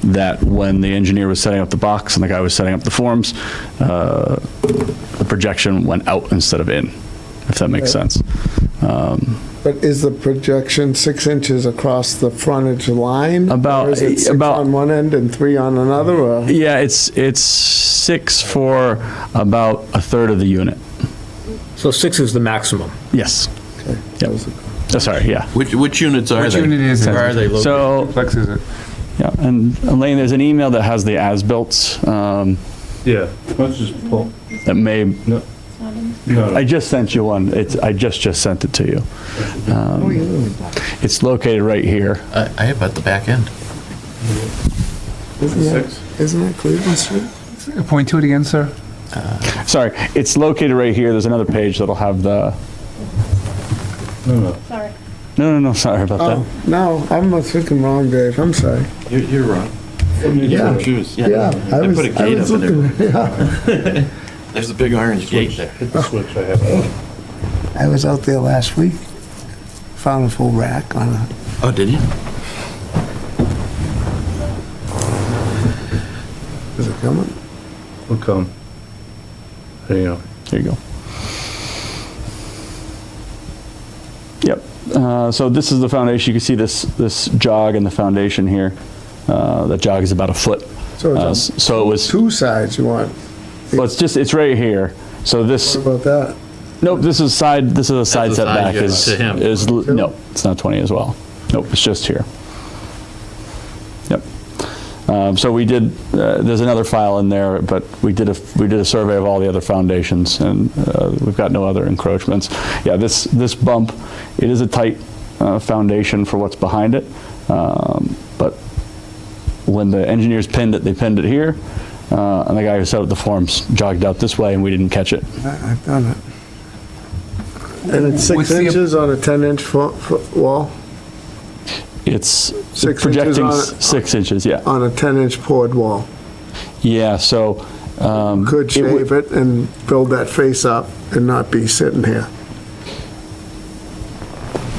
That when the engineer was setting up the box and the guy was setting up the forms, the projection went out instead of in, if that makes sense. But is the projection 6 inches across the frontage line? About- Or is it 6 about- on one end and 3 on another, or? Yeah, it's 6 for about a third of the unit. So 6 is the maximum? Yes. Okay. Yep. Oh, sorry, yeah. Which units are Which they? unit is it? Where are they located? So, Duplex is it? yeah, and Elaine, there's an email that has the as-built Yeah. Let's just pull. that may, No. I just sent you one. I just sent it to you. It's located right here. I have at the back end. Isn't that Cleveland Street? Point to it again, sir. Sorry, it's located right here. There's another page that'll have the, Sorry. no, sorry about Oh, no, I'm thinking wrong, Dave, I'm sorry. You're wrong. Yeah. Choose. Yeah, I was put a gate up in there. looking, yeah. There's a big orange gate there. Hit the switch I have. I was out there last week, found a full rack on a, Oh, did you? is it coming? We'll come. There you go. there you go. Yep. So this is the foundation. You can see this jog in the foundation here. That jog is about a foot. So it's on So it was, 2 sides you want. well, it's right here. So this, What about that? nope, this is a side That's the side setback yard is, to him. no, it's not 20 as well. Nope, it's just here. Yep. So we did, there's another file in there, but we did a survey of all the other foundations, and we've got no other encroachments. Yeah, this bump, it is a tight foundation for what's behind it, but when the engineers pinned it, they pinned it here, and the guy who set up the forms jogged out this way, and we didn't catch it. I've done it. And it's 6 What's the- inches on a 10-inch wall, It's 6 projecting inches on it? 6 inches, yeah. on a 10-inch poured wall. Yeah, so. Could it would- shave it and build that face up and not be sitting here.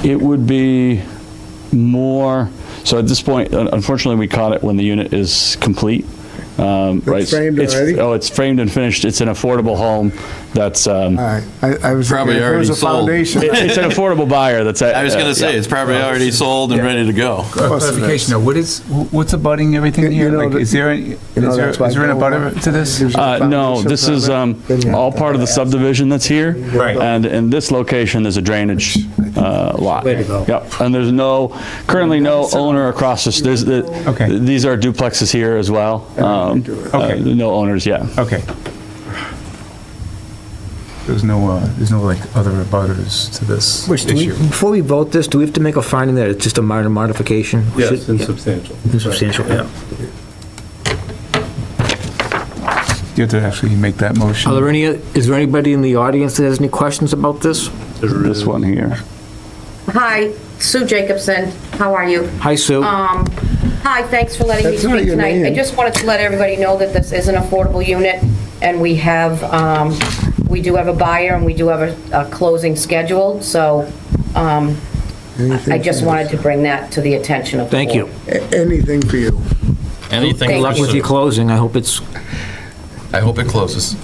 It would be more, so at this point, unfortunately, we caught it when the unit is complete. Right? framed already? Oh, it's framed and finished. It's an affordable home that's, All right, I was Probably thinking, if it was already a sold. foundation. it's an affordable buyer that's. I was gonna say, it's probably already sold and ready to go. Clarification, though, what's abutting everything You here? know Like, that- is there any, is there that's why is there an Bill abutter to this? Usually No, foundation this is permit. all part of the subdivision that's here. Right. And in this location, there's a drainage lot. Way to go. Yep, and there's currently no owner across this. Okay. These are duplexes here as well. Okay. No owners yet. Okay. there's no like other abutters to this Rich, issue. before we vote this, do we have to make a finding that it's just a minor modification? Yes, Should- insubstantial. Insubstantial, yeah. You have to actually make that motion. Is there anybody in the audience that has any questions about this? This one here. Hi, Sue Jacobson. How are you? Hi, Sue. Hi, thanks for letting me That's not speak your tonight. I name. just wanted to let everybody know that this is an affordable unit, and we do have a buyer, and we do have a closing scheduled, so I just wanted to bring that to the attention of the Thank you. board. Anything for you. Anything? Thank Good luck with your closing. I hope it's I hope it closes.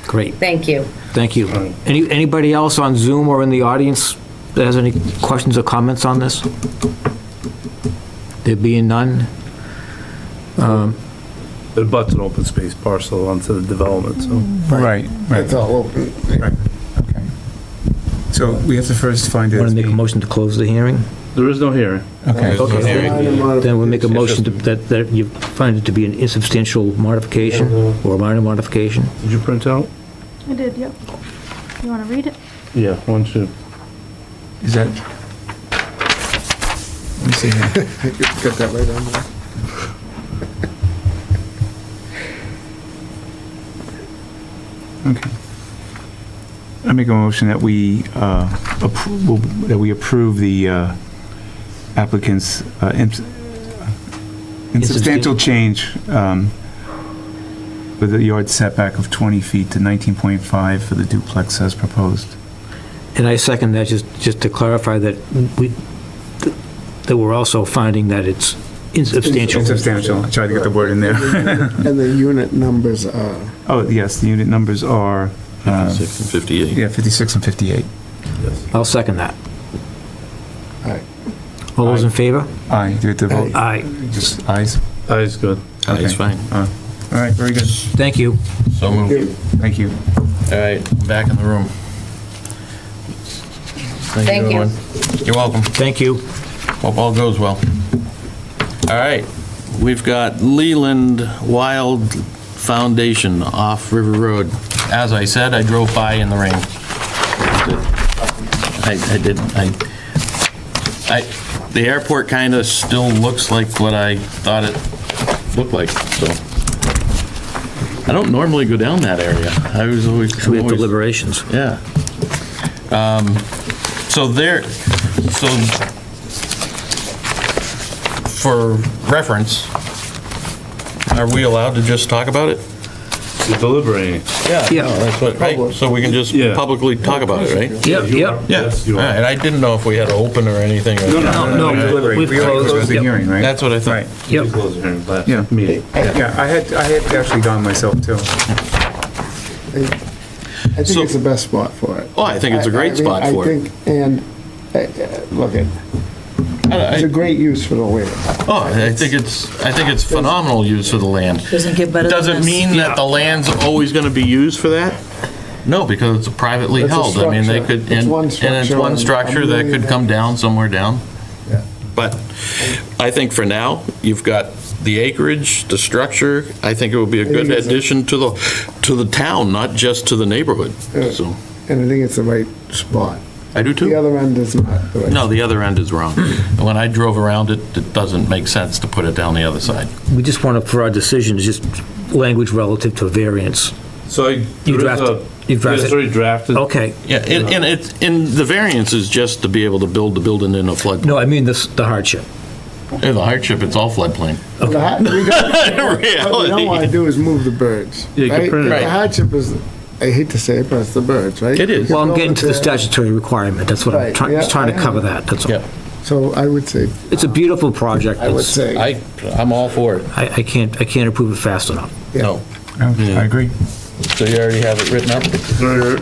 great. Thank you. Thank you. Anybody else on Zoom or in the audience that has any questions or comments on this? There being none? It butts an open space parcel onto the development, so. Right, right. It's all open. Right, okay. So we have to first find it. Want as to make a being- motion to close the hearing? There is no hearing. Okay. Then we'll make a motion that you find it to be an insubstantial modification or a minor modification. Did you print out? I did, yep. You want to read it? Yeah, one should. Is that? Let me see here. Got that right on there. Okay. I make a motion that we approve the applicant's insubstantial change with a yard setback of 20 feet to 19.5 for the duplex as proposed. And I second that, just to clarify that that we're also finding that it's insubstantial. Insubstantial. I tried to get the word in there. And the unit numbers are, Oh, yes, the unit numbers are, 56 and 58. yeah, 56 and 58. I'll second that. Aye. All those in favor? Aye, do you have to vote? Aye. Just ayes? That's good. It's Okay. fine. All right, very good. Thank you. So moved. Thank you. All right, I'm back in the room. Thank you. everyone. You're welcome. Thank you. Hope all goes well. All right, we've got Leland Wild Foundation off River Road. As I said, I drove by in the rain. The airport kind of still looks like what I thought it looked like, so. I don't normally go down that area. I was always. So we have deliberations. Yeah. So for reference, are we allowed to just talk about it? You're deliberating. Yeah. Yeah. No, that's what, right? So we can just Yeah. publicly talk about it, right? Yep, yep. Yeah. Yes, you All are. right, I didn't know if we had to open or anything. No, we've We already closed the yep. hearing, right? That's what I thought. Right. You Yep. closed the hearing last Yeah. meeting. Yeah, I had actually gone myself too. I So- think it's the best spot for it. Oh, I think it's a great spot for it. I think, and, look, it's a great use for the land. Oh, I think it's phenomenal use for the land. Doesn't get better than Does it this. mean that the land's always gonna be used for that? No, because it's privately It's a held. I mean, they structure. could, It's and one it's structure one on structure a that million could come down, somewhere down. Yeah. But I think for now, you've got the acreage, the structure. I think it would be a good think it's a- addition to the town, not just to the neighborhood. So, And I think it's the right spot. I do The too. other end is not the right. No, the other end is wrong. When I drove around it, it doesn't make sense to put it down the other side. We just want to, for our decision, is just language relative to variance. So You there is drafted- a, you drafted- it's already drafted. Okay. Yeah, and the variance is just to be able to build the building in a flood. No, I mean the hardship. Yeah, the hardship, it's all floodplain. We don't- What we Reality. don't want to do is move the birds. Yeah, you can right? print it. The Right. hardship is, I hate to say it, but it's the birds, right? It is. Well, I'm getting to the There. statutory requirement. That's what I'm Right, trying, yeah, just trying to I cover know. that, that's all. Yeah, So I would say, It's a beautiful project. I would It's- say. I'm all for it. I can't approve it fast enough. Yeah. No. I agree. So you already have it written up?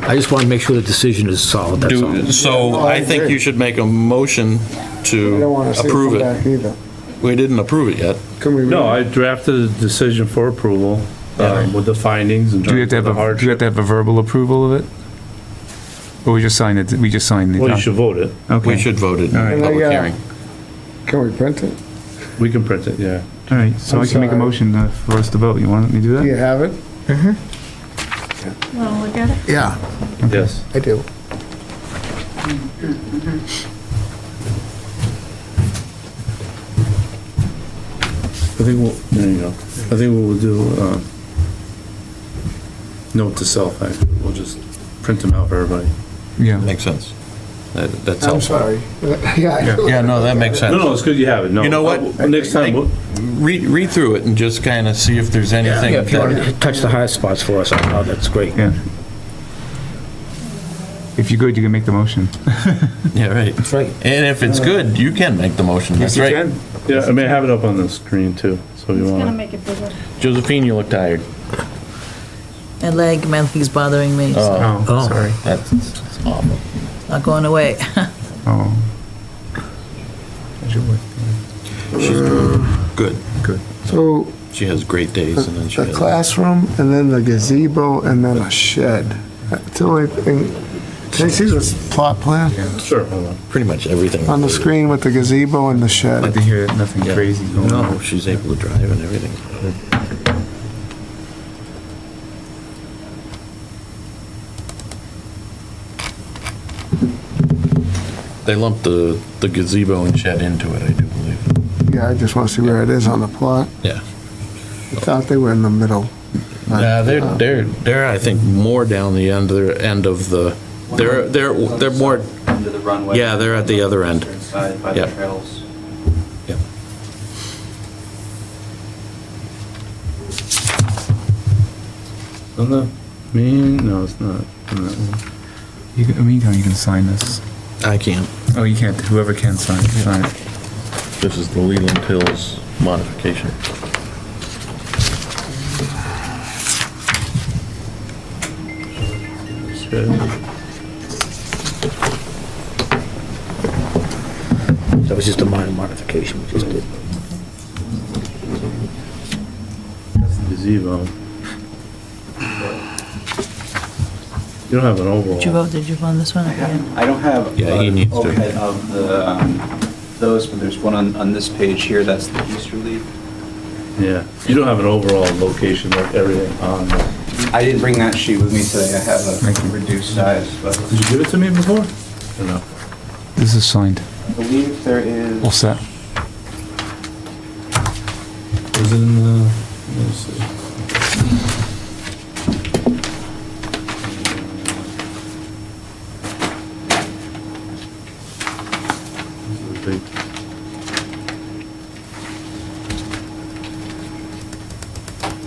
I just want to make sure the decision is solid, that's all. So I I think agree. you should make a motion I don't to want to see it approve come it. back either. We didn't approve it yet. Can we? No, read I drafted a decision for approval with the findings in Do we have terms to of have the do we have hardship. to have a verbal approval of it? Or we just sign it, we just signed the... Well, you should vote it. Okay. We should vote it in All right. a public Yeah. hearing. Can we print it? We can print it, yeah. All right, so I'm I can make a sorry. motion for us to vote. You want me to do Do you that? have it? Want to look at it? Yeah, Yes. I do. I think we'll, there you go. I think what we'll do, note to self, actually, we'll just print them out for everybody. Yeah. Makes sense. That's I'm helpful. sorry. Yeah. Yeah, no, that makes sense. No, it's good you have it, no. You know what? Next time, we'll- Read through it and just kind of see if there's anything. Yeah, if you want that- to touch the hard spots for us, oh, that's great. Yeah. If you're good, you can make the motion. Yeah, right. That's right. And if it's good, you can make the motion. That's you right. can. yeah, I mean, I have it up on the screen too, so if you It's gonna want. make it bigger. Josephine, you look tired. My leg's bothering me, so Oh, sorry. That's awful. not going away. Oh. Good. Good. So She has great days and then she the has. classroom, and then the gazebo, and then a shed. That's the only thing. Can I see this plot plan Sure, hold on. Pretty much everything. on the screen with the gazebo and the I'd shed? like to hear that nothing crazy going on. No, she's able to drive and everything. They lumped the gazebo and shed into it, I do believe. Yeah, I just want to see where it is on the plot. Yeah. I thought they were in the middle. Yeah, they're I think more down the end of the. They're more. Under the runway. Yeah, they're at the other end. Inside by Yeah. the trails. Yeah. On the main, no, it's not. On that one. You can, in the meantime, you can sign this. I can't. Oh, you can't. Whoever can sign it. This is the Leland Hills modification. That was just a minor modification we just did. That's the gazebo. You don't have an overall. Did you vote, did you vote on this one? I don't have Yeah, he needs to. overhead of those, but there's one on this page here, that's the easterly. Yeah, you don't have an overall location like everything on there. I didn't bring that sheet with me today, I have Thank you. a reduced size, but Did you give it to me before? Or no? This is signed. I believe there is. All set. Was it in the, let me see. This is a big-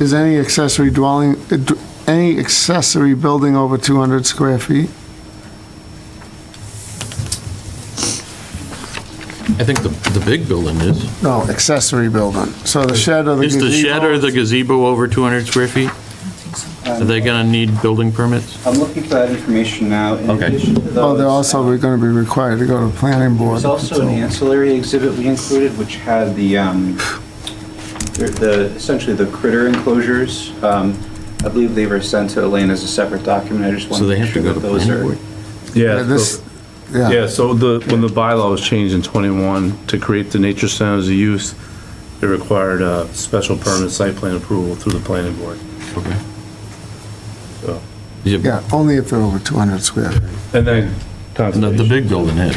Is any accessory dwelling, any accessory building over 200 square feet? I think the big building is. No, accessory building. So the shed or the Is gazebo? the shed or the gazebo over 200 square feet? Are they gonna need building permits? I'm looking for that information now. In Okay. addition to those, Oh, they're also going to be required to go to the planning board. There's also an ancillary exhibit we included, which had essentially the critter enclosures. I believe they were sent to Elaine as a separate document. I just So wanted they to make have to sure go that to those planning are. board? Yeah, Yeah, this, so- yeah. yeah, so when the bylaw was changed in '21 to create the nature center as a use, it required a special permit site plan approval through the planning board. Okay. So, Yeah, only if they're over 200 square. feet. and then No, the conservation. big building is.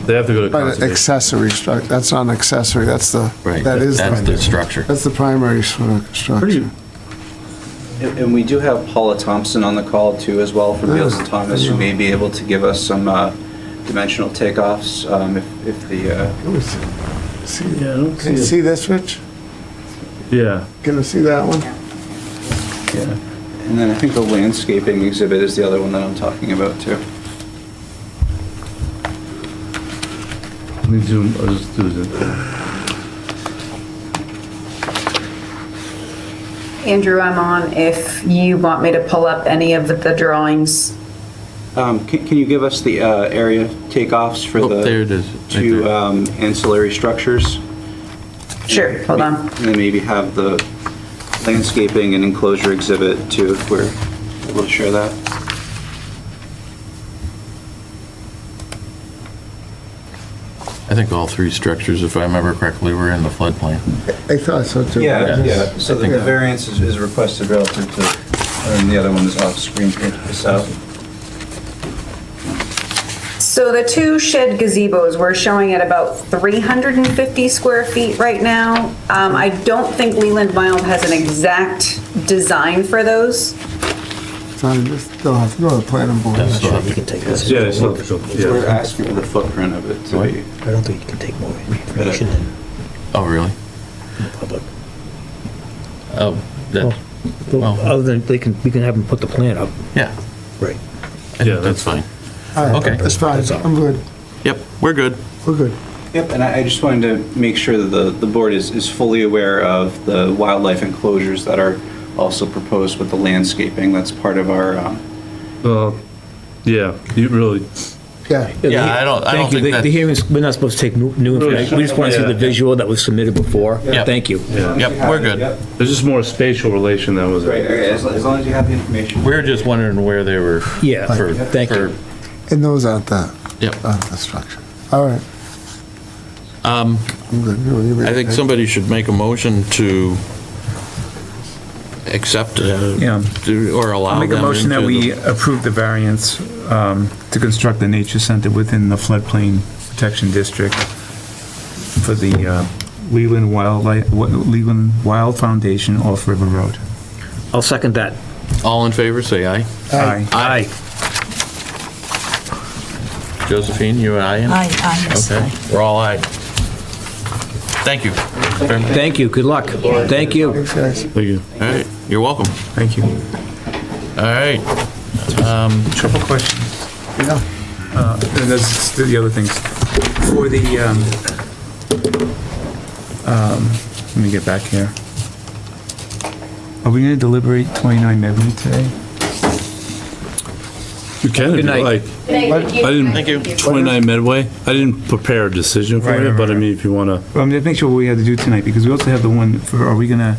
They have to go to But conservation. accessory structure, that's not an accessory, that's the, Right. that is, That's the the- structure. that's the primary structure. Pretty, And we do have Paula Thompson on the call too as well from Beals and Thomas, who may be able to give us some dimensional takeoffs if the, See, yeah, I don't can you see it. see this, Rich? Yeah, Can you see that one? yeah. and then I think the landscaping exhibit is the other one that I'm talking about too. Let me zoom, I'll just do this. Andrew, I'm on if you want me to pull up any of the drawings. Can you give us the area takeoffs for Oh, the there it is, right two there. ancillary structures? Sure, hold on. And then maybe have the landscaping and enclosure exhibit too, if we're able to share that. I think all three structures, if I remember correctly, were in the floodplain. I thought so too. Yeah, Yeah. so I think- the variance is requested relative to And the other one is off screen here to the south. So the two shed gazebos, we're showing at about 350 square feet right now. I don't think Leland Mild has an exact design for those. So they'll have to go to the planning board. You can take this. Yeah, so, We're asking for the footprint of it to be. I don't think you can take more information than Oh, really? the public. Oh, that, Well, other than, we can have them put the plan up. yeah. Right. Yeah, That's fine. All right, Okay. that's fine, I'm good, Yep, we're good. we're good. Yep, and I just wanted to make sure that the board is fully aware of the wildlife enclosures that are also proposed with the landscaping. That's part of our, yeah, you really, Yeah, Yeah, I don't Thank you. think that. The hearings, we're not supposed to take new information. We just want to see the visual that was submitted before. Yeah. Thank you. Yep, we're good. there's just more spatial relation that was. Right, okay, as long as you have the information. We're just wondering where they were. Yeah, for- thank you. for- and those aren't the, Yep. the structure. All right. I'm good. I think somebody should make a motion to accept Yeah. or allow I'll them make a motion that into we the- approve the variance to construct the nature center within the floodplain protection district for the Leland Wild Foundation off River Road. I'll second that. All in favor, say aye. Aye. Aye. Josephine, you and I? Aye, yes. Okay, we're all aye. Thank you. Thank you. Good luck. Thank you. Thanks, guys. Thank you. All right, you're welcome. Thank you. All right. Couple questions. Yeah. And that's the other things. For the, let me get back here. Are we gonna deliberate 29 Medway today? You can if Good you night. like. I didn't. Thank you. 29 Medway. I didn't prepare a decision for Right, it, right, but I right. mean, if you wanna. Well, I'm just making sure what we had to do tonight, because we also have the one for, are we gonna,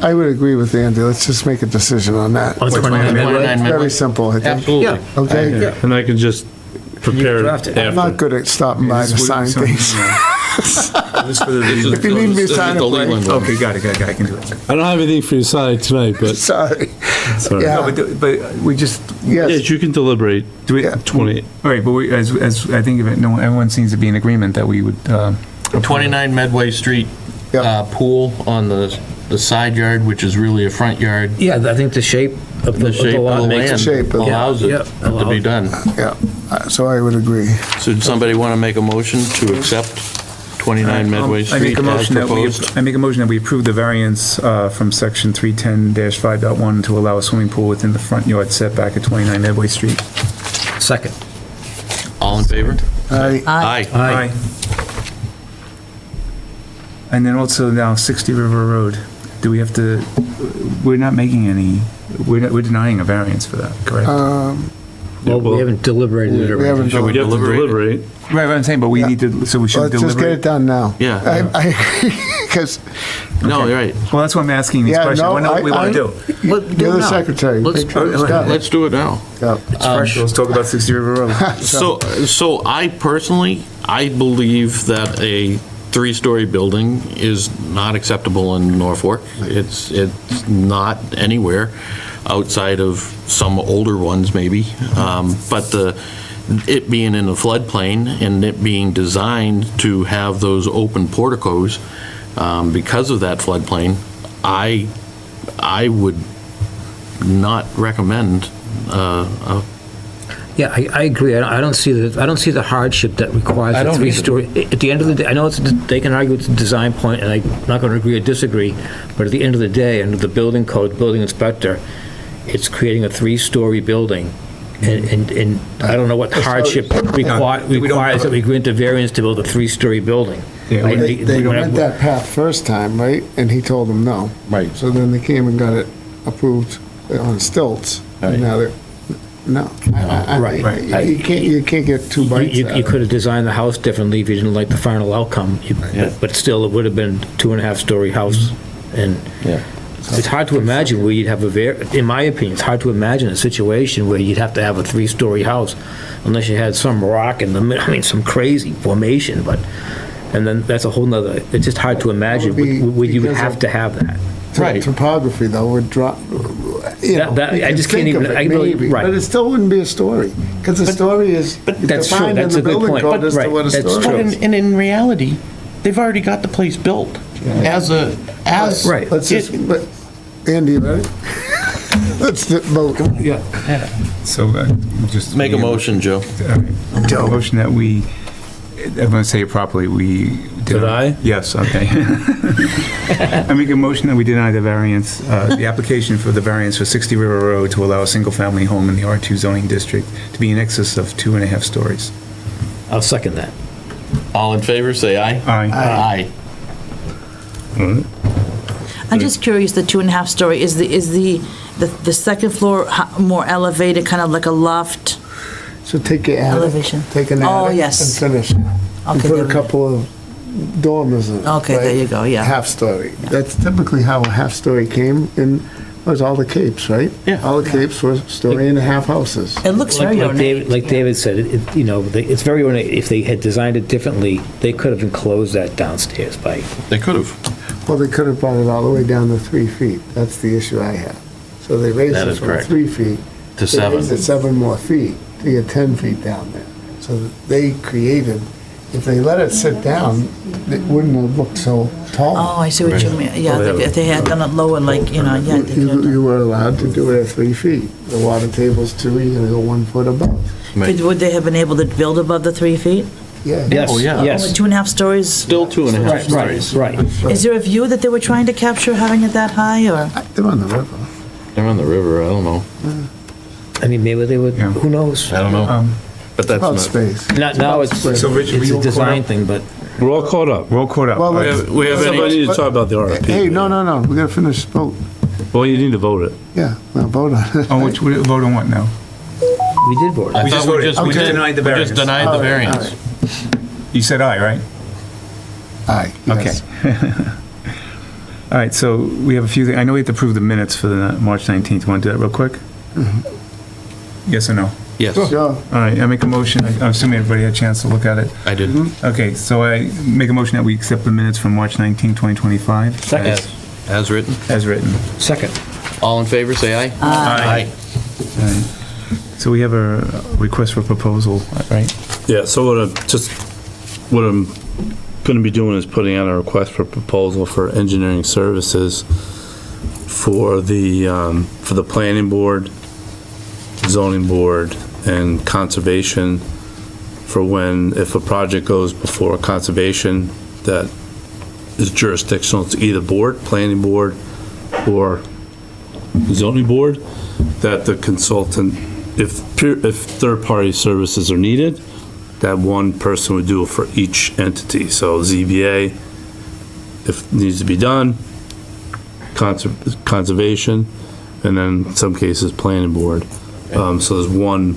I would agree with Andy, let's just make a decision on that. On 29 Medway? It's very simple, I think. Absolutely. Okay? And I can just prepare it draft it. I'm not after. good at stopping by to sign things. If you need me to sign the it, Leland one. okay, got it, I can do it. I don't have anything for you to sign tonight, but. Sorry. Sorry. Yeah. No, but we just, Yes, Yes, you can deliberate do we, 20. all right, but we, as I think of it, no, everyone seems to be in agreement that we would, 29 Medway Street Yeah. pool on the side yard, which is really a front yard. Yeah, I think the shape of The shape of lot the makes land shape of- allows it Yeah, to be done. yeah, so I would agree. So did somebody want to make a motion to accept 29 Medway I Street make a as motion that we, proposed? I make a motion that we approve the variance from section 310-5.1 to allow a swimming pool within the front yard setback at 29 Medway Street. Second. All in favor? Aye. Aye. Aye. And then also now 60 River Road, do we have to, we're not making any, we're denying a variance for that, correct? Well, we haven't deliberated it. We haven't Should we done, You have to deliberate? deliberate. Right, I'm saying, but we need to, so we should let's just get it deliberate. done now. Yeah. I agree, because No, you're right. Well, that's why I'm asking these Yeah, questions. no, I know what we want to do. you're the now. secretary. Let's- Make sure it's done. Let's do it now. Yeah. Let's talk about 60 River Road. So I personally, I believe that a three-story building is not acceptable in Norfolk. It's not anywhere outside of some older ones maybe. But it being in a floodplain and it being designed to have those open porticos, because of that floodplain, I would not recommend Yeah, I agree. I don't see the hardship that requires I a don't either. three-story. At the end of the day, I know they can argue it's a design point, and I'm not going to agree or disagree, but at the end of the day, under the building code, building inspector, it's creating a three-story building. And I don't know what hardship requires that we grant a variance to build a three-story building. Yeah, I- They went that path first time, right? And he told them no. Right. So then they came and got it approved on stilts, Right. and now they're, no. Right. You can't get two bites You at it. could have designed the house differently if you didn't like the final outcome, but still, it would have been 2.5-story house. And it's hard to imagine where you'd have in my opinion, it's hard to imagine a situation where you'd have to have a 3-story house unless you had some rock in the middle, I mean, some crazy formation, and then that's a whole nother, it's just hard to imagine That would be where you would because have of- to have that. Right. Topography, though, would drop, you know, That- you I can just can't think of even- it I really- maybe, right. But it still wouldn't be a story, because the story is But that's true, defined in that's the a good building point. code But- as to right, what a that's story true. is. And in reality, they've already got the place built as. Right. Let's just, but, Andy, you ready? Let's vote. Yeah. So, just. Make a motion, Joe. A motion that we, I'm going to say it properly, we. Did I? Yes, okay. I make a motion that we deny the variance, the application for the variance for 60 River Road to allow a single-family home in the R2 zoning district to be in excess of 2.5 stories. I'll second that. All in favor, say aye. Aye. Aye. I'm just curious, the 2.5 story, is the second floor more elevated, kind of like a loft? So take your attic, Elevation. take an Oh, attic yes. and finish it. And Okay, put there a we- couple of dormers in. Okay, there right? you go, yeah. Half story. That's typically how a half story came in, was all the capes, right? Yeah. All the capes were story and a half houses. It looks very ornate. Like David said, you know, it's very ornate. If they had designed it differently, they could have enclosed that downstairs by, They could have. Well, they could have brought it all the way down to 3 feet. That's the issue I have. So they raised That it is from correct. 3 feet. To They raised 7. it 7 more feet to get 10 feet down there. So they created, if they let it sit down, it wouldn't have looked so tall. Oh, I see what you mean, yeah, if they had done it lower, like, you know, yeah. they could have done- You were allowed to do it at 3 feet. The water table's 2, you're gonna go 1 foot above. Would they have been able to build above the 3 feet? Yeah. yes, Oh, yeah. yes. Only 2.5 stories? Still 2.5 stories. Right. Is there a view that they were trying to capture, having it that high, or? They're on the river. They're on the river, I don't know. I mean, maybe they would, Yeah. who knows? I don't know. But that's About not. space. Now it's So, Rich, we a all caught design up? thing, but We're all caught up. We're all caught up. Well, We let's- have- we have Somebody any, need to talk about the RFP. Hey, no, we gotta finish vote. Well, you need to vote it. Yeah, now vote on it. Oh, which, we vote on what now? we did vote. I We thought just we voted. just, We we just did, denied the we just variance. denied the All right, variance. You said aye, right? Aye, Okay. yes. All right, so we have a few things. I know we have to approve the minutes for the March 19th. Want to do that real quick? Yes or no? Yes, Sure. All right, I make a motion. I'm assuming everybody had a chance to look at it. I did. Okay, so I make a motion that we accept the minutes from March 19th, 2025. Second. As written. As written. Second. All in favor, say aye. Aye. All right. So we have a request for proposal, right? Yeah, so what I'm gonna be doing is putting out a request for proposal for engineering services for the planning board, zoning board, and conservation for when, if a project goes before conservation that is jurisdictional to either board, planning board, or zoning board, that the consultant, if third-party services are needed, that one person would do it for each entity. So ZBA, if it needs to be done, conservation, and then in some cases, planning board. So there's one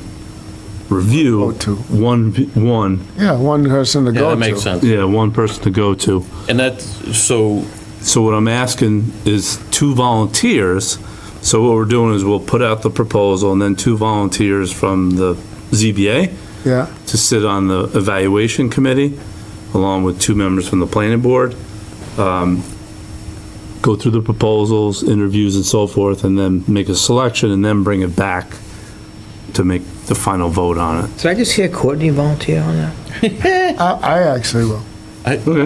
review, Go to. one, Yeah, one person to Yeah, go to. that makes sense. yeah, one person to go to. And that's, so, So what I'm asking is 2 volunteers. So what we're doing is we'll put out the proposal and then 2 volunteers from the ZBA Yeah, to sit on the evaluation committee, along with 2 members from the planning board. Go through the proposals, interviews and so forth, and then make a selection and then bring it back to make the final vote on it. Did I just hear Courtney volunteer on that? I actually will.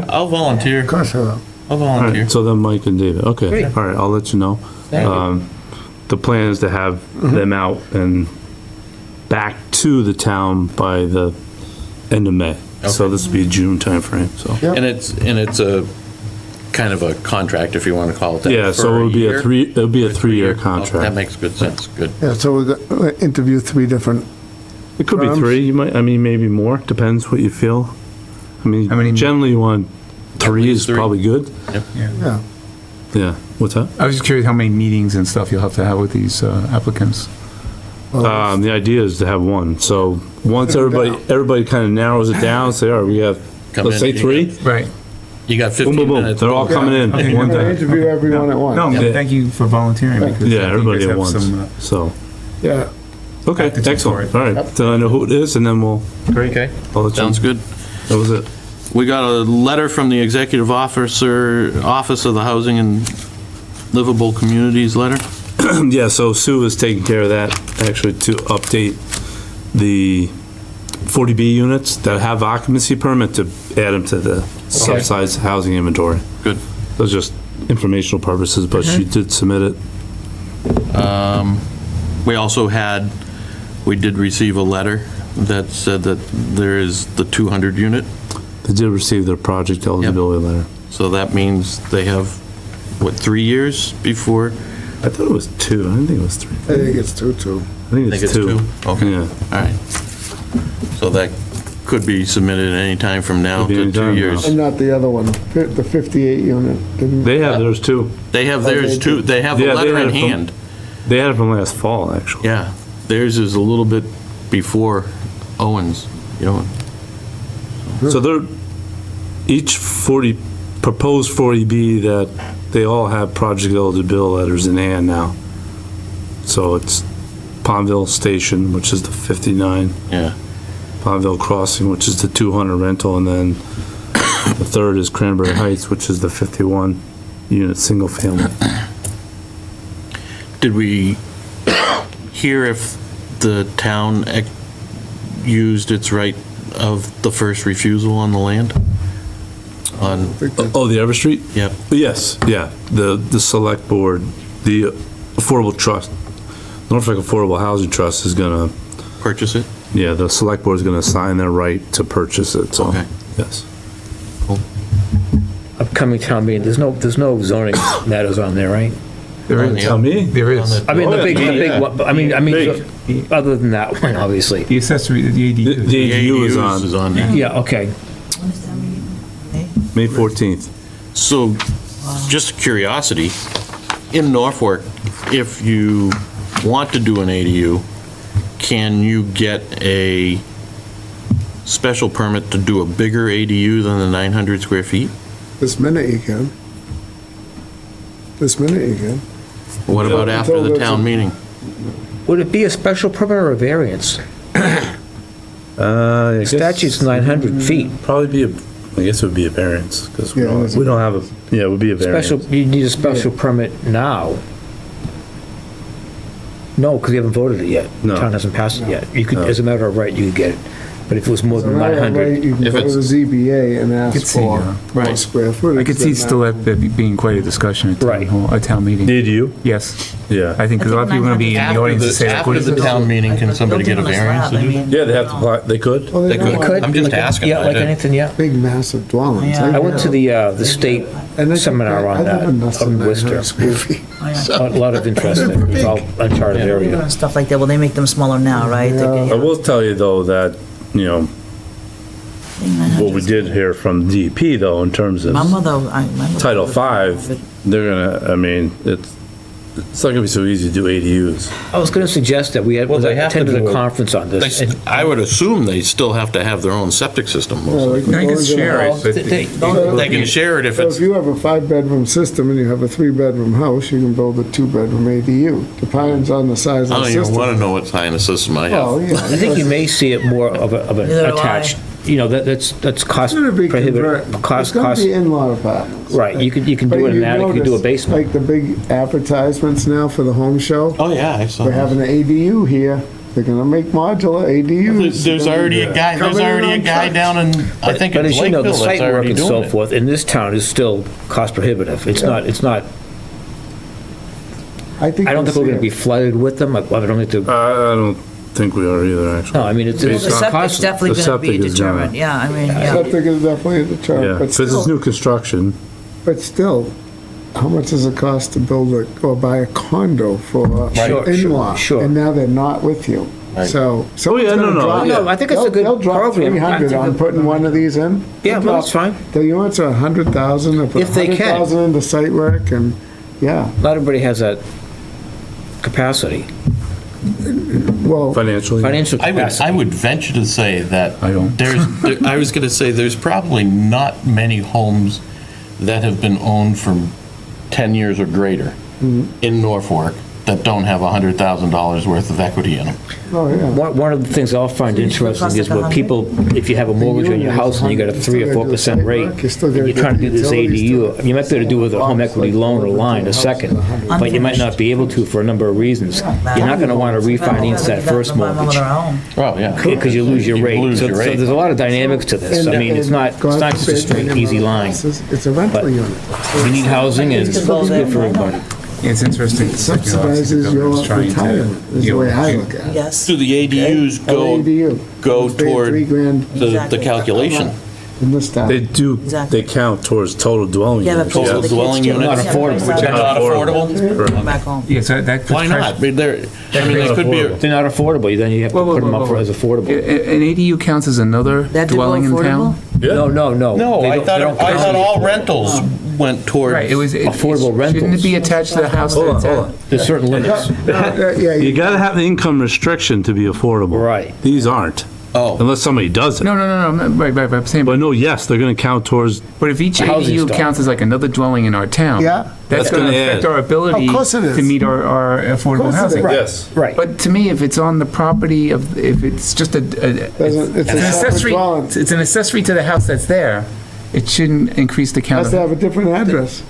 I'll volunteer. Of course I will. I'll All volunteer. right, so then Mike and David, okay, Great. all right, I'll let you know. Thank you. The plan is to have them out and back to the town by the end of May. So Okay. this would be a June timeframe, so. Yep. And it's a kind of a contract, if you want to call it that. Yeah, so for it would be year? a 3-year Oh, That contract. makes good sense, good. Yeah, so we'll interview 3 different, It could be Firms? 3, you might, I mean, maybe more, depends what you feel. I How many- mean, generally you want 3 least is 3. probably good. yeah. Yeah, what's that? I was just curious how many meetings and stuff you'll have to have with these applicants. The idea is to have 1, so once everybody kind of narrows it down, say, all right, we have, Come let's in, say 3. Right. You got Boom, 15 boom, boom, minutes. they're all coming in Okay. one We're gonna time. interview everyone at once. No, Yeah. thank you for volunteering because I Yeah, think everybody you guys at have once, some, so, Yeah, okay, That's it for excellent, it. all right, then I know who it is, and then we'll, Okay, I'll let you. sounds good. That was it. We got a letter from the Executive Office of the Housing and Livable Communities letter. Yeah, so Sue is taking care of that, actually, to update the 40B units that have occupancy permit to add them to the subsidized housing inventory. Good. Those are just informational purposes, but she did submit it. We also we did receive a letter that said that there is the 200 unit. They did receive their project eligibility letter. So that means they have, what, 3 years before? I thought it was 2. I didn't think it was 3. I think it's 2. I think it's 2. Okay. Yeah. All right. So that could be submitted any time from now Could be to any 2 time years. And not the other one, the 58 unit. Didn't- They have theirs too. They have theirs too. They have the Yeah, they letter had in it from- hand. They had it from last fall, actually. Yeah. Theirs is a little bit before Owens, you know. So they're, each proposed 40B that they all have project eligibility letters in hand now. So it's Palmville Station, which is the 59. Yeah. Palmville Crossing, which is the 200 rental, and then the third is Cranberry Heights, which is the 51 unit single family. Did we hear if the town used its right of the first refusal on the land? Oh, the Ever Street? Yep. Yes, yeah. The select board, the Affordable Trust, Norfolk Affordable Housing Trust is gonna, Purchase it? yeah, the select board is gonna assign their right to purchase it, so, Okay. yes. Upcoming town meeting, there's no zoning matters on there, right? There On is. the- Tell me? There is. I mean, the big yeah. one, but I mean, other than that one, obviously. The accessory, the The ADU. The ADU is ADUs is on on there. Yeah, okay. When is that meeting? May? May 14th. So, just curiosity, in Norfolk, if you want to do an ADU, can you get a special permit to do a bigger ADU than the 900 square feet? This minute you can. This minute you can. What about after Until the there's town a- meeting? Would it be a special permit or a variance? I guess Statute's 900 feet. Probably be I guess it would be a variance, because Yeah, it is a- we don't have yeah, it would be a variance. You need a special permit now. No, because you haven't voted it yet. No. Town hasn't passed it yet. You could, No. as a matter of right, you could get it. But if it was more So than right, 900, you can If go to it's- the ZBA and could ask see, for more right. square footage. I could see than still that. that being quite a discussion at Right. a town meeting. Did you? Yes. Yeah. I think, because a lot of people are going to be in the audience to say, like, what is this? town meeting, can somebody get a variance to do that? Yeah, they have to apply, they could? Well, They don't could. want I'm just like a- asking. Yeah, like anything, yeah. Big massive dwellings. Yeah. I went to the state And they seminar I on live that in less up than in 900 Worcester. square feet. A lot of interest in it. It was all uncharted area. And stuff like that, well, they make them smaller now, right? They can- I will tell you, though, that, you know, what we did hear from DEP, though, in terms of My mother. Title V, they're gonna, I mean, it's not gonna be so easy to do ADUs. I was going to suggest that we had Well, they have to attended do a a- conference on this. and- I would assume they still have to have their own septic system. Yeah, mostly. they can I go can into the share it, house. but They can share it if So it's, if you have a 5-bedroom system and you have a 3-bedroom house, you can build a 2-bedroom ADU. Depends on the size I of the don't even system. want to know what kind of system I Well, have. yeah. I think you may see it more of an Neither do I. attached, you know, that's cost It's gonna be prohibitive, convert, it's cost, gonna be in-law apartments. right, you can But do an you attic, you can do a notice, basement. Like the big advertisements now for the home show, Oh, yeah, I saw we're that. having an ADU here. They're gonna make modular ADUs. There's already a guy, there's Coming in already a on guy trucks. down in, I think But it's as you know, Lakeville the that's site work already and so doing it. forth in this town is still cost prohibitive. It's not, I think I don't think we're you'll going to be see it. flooded with them. I don't think to, I don't think we are either, actually. no, I mean, it's Well, the septic's cost. definitely The going to be septic is determined, not. yeah, I mean, yeah. Septic is definitely a Yeah, deterrent, but because it's still, new construction. how much does it cost to build or buy a condo for Sure, an in-law? sure. And now they're not with you. Right. So, someone's yeah, no, gonna no, drop. yeah. No, I think it's a good They'll drop program. 300 on putting one of these in. Yeah, They'll well, that's drop- fine. The units are 100,000, they'll put If they can. 100,000 into site work and, yeah, Not everybody has that capacity, well, Financially. financial I capacity. would venture to say that I don't. I was going to say, there's probably not many homes that have been owned for 10 years or greater in Norfolk that don't have $100,000 worth of equity in them. Oh, yeah. One of the things I'll find interesting is where people, if you have a mortgage on your house and you got a 3 or 4% rate, and you're trying to do this ADU, you might be able to do it with a home equity loan or line, a second, but you might not be able to for a number of reasons. You're not gonna wanna refinance that first mortgage, Oh, yeah. because you lose your You rate. lose So your so rate. there's a lot of dynamics to this. I mean, it's not just a straight, easy line. It's a rental But unit. we need housing, and it's good for everybody. It's interesting. It subsidizes your retirement, is the way I look at it. Yes. Do the ADUs go ADU. go It's paying toward $3,000 the Exactly. calculation? in this town. They do, Exactly. they count towards total dwelling Yeah, but units. for Total the kids dwelling too. units? Not affordable. Which are not affordable? Come back home. Yeah, so that puts Why pressure- not? I mean, I mean, they could be, If they're not affordable, then you have to Whoa, whoa, put them whoa, up for whoa. as affordable. An ADU counts as another That to go dwelling in town? No, no, no. no, They I don't- they don't thought count. all rentals went towards. Right, it was. Affordable Shouldn't it rentals. be attached to the house that it's at? There's certain limits. Yeah, You gotta have the income restriction to be affordable. Right. These aren't, Oh, unless somebody does it. No, right, I'm saying, But no, yes, they're gonna count towards, but if each Housing ADU stock. counts as like another dwelling in our town. Yeah. That's That's gonna gonna affect add. our ability Of course it is. to meet our affordable course it housing. is. Right. yes. Right. But to me, if it's on the property of, if it's just It's it's a an separate accessory, dwelling. it's an accessory to the house that's there, it shouldn't increase the count Has to of. have a different address.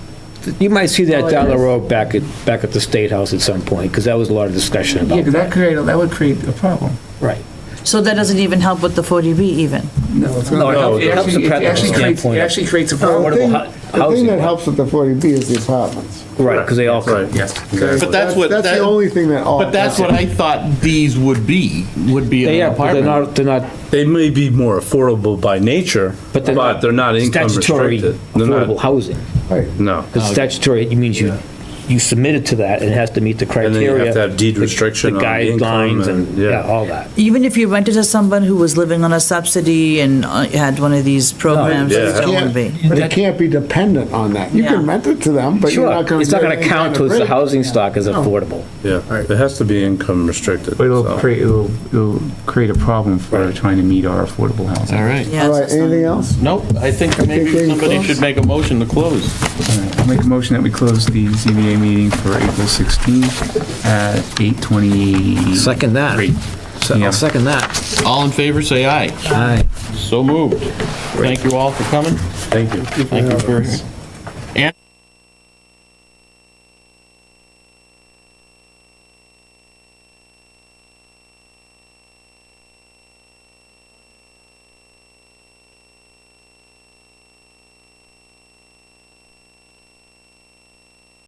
You might see that down the road back at the State House at some point, because that was a lot of discussion Yeah, about because that. that would create a problem. Right. So that doesn't even help with the 40B even? No, it helps the It practical actually creates, it standpoint. actually creates a The problem. thing Affordable the housing. thing that helps with the 40B is the apartments. Right, because they all come. Right. Yes. but that's what, That's the that- only thing that all. but that's what I thought these would be They an are, but apartment. they're not They may be more affordable by nature, But but they're they're not income statutory restricted. They're affordable not, housing. no. Because statutory, it means you submitted to that, and it has to meet the And criteria. then you have to have deed the- restriction the on the income guidelines and, and- yeah, yeah. all that. Even if you rented to someone who was living on a subsidy and had one of these programs, yeah. it still wouldn't be. But it can't be dependent on that. You Yeah. can rent it to them, but you're Sure, not gonna. it's not get gonna any count kind of towards the rate. housing stock as affordable. Yeah, it has to be income restricted. But it'll so. create a problem for trying to meet our affordable housing. All right. Yeah, All so right, anything else? Nope, I think maybe can we somebody close? should make a motion to close. I'll make a motion that we close the ZBA meeting for April 16th at 8:20. Second that. I'll second that. All in favor, say aye. Aye. So moved. Thank you all for coming. Thank you. Thank you for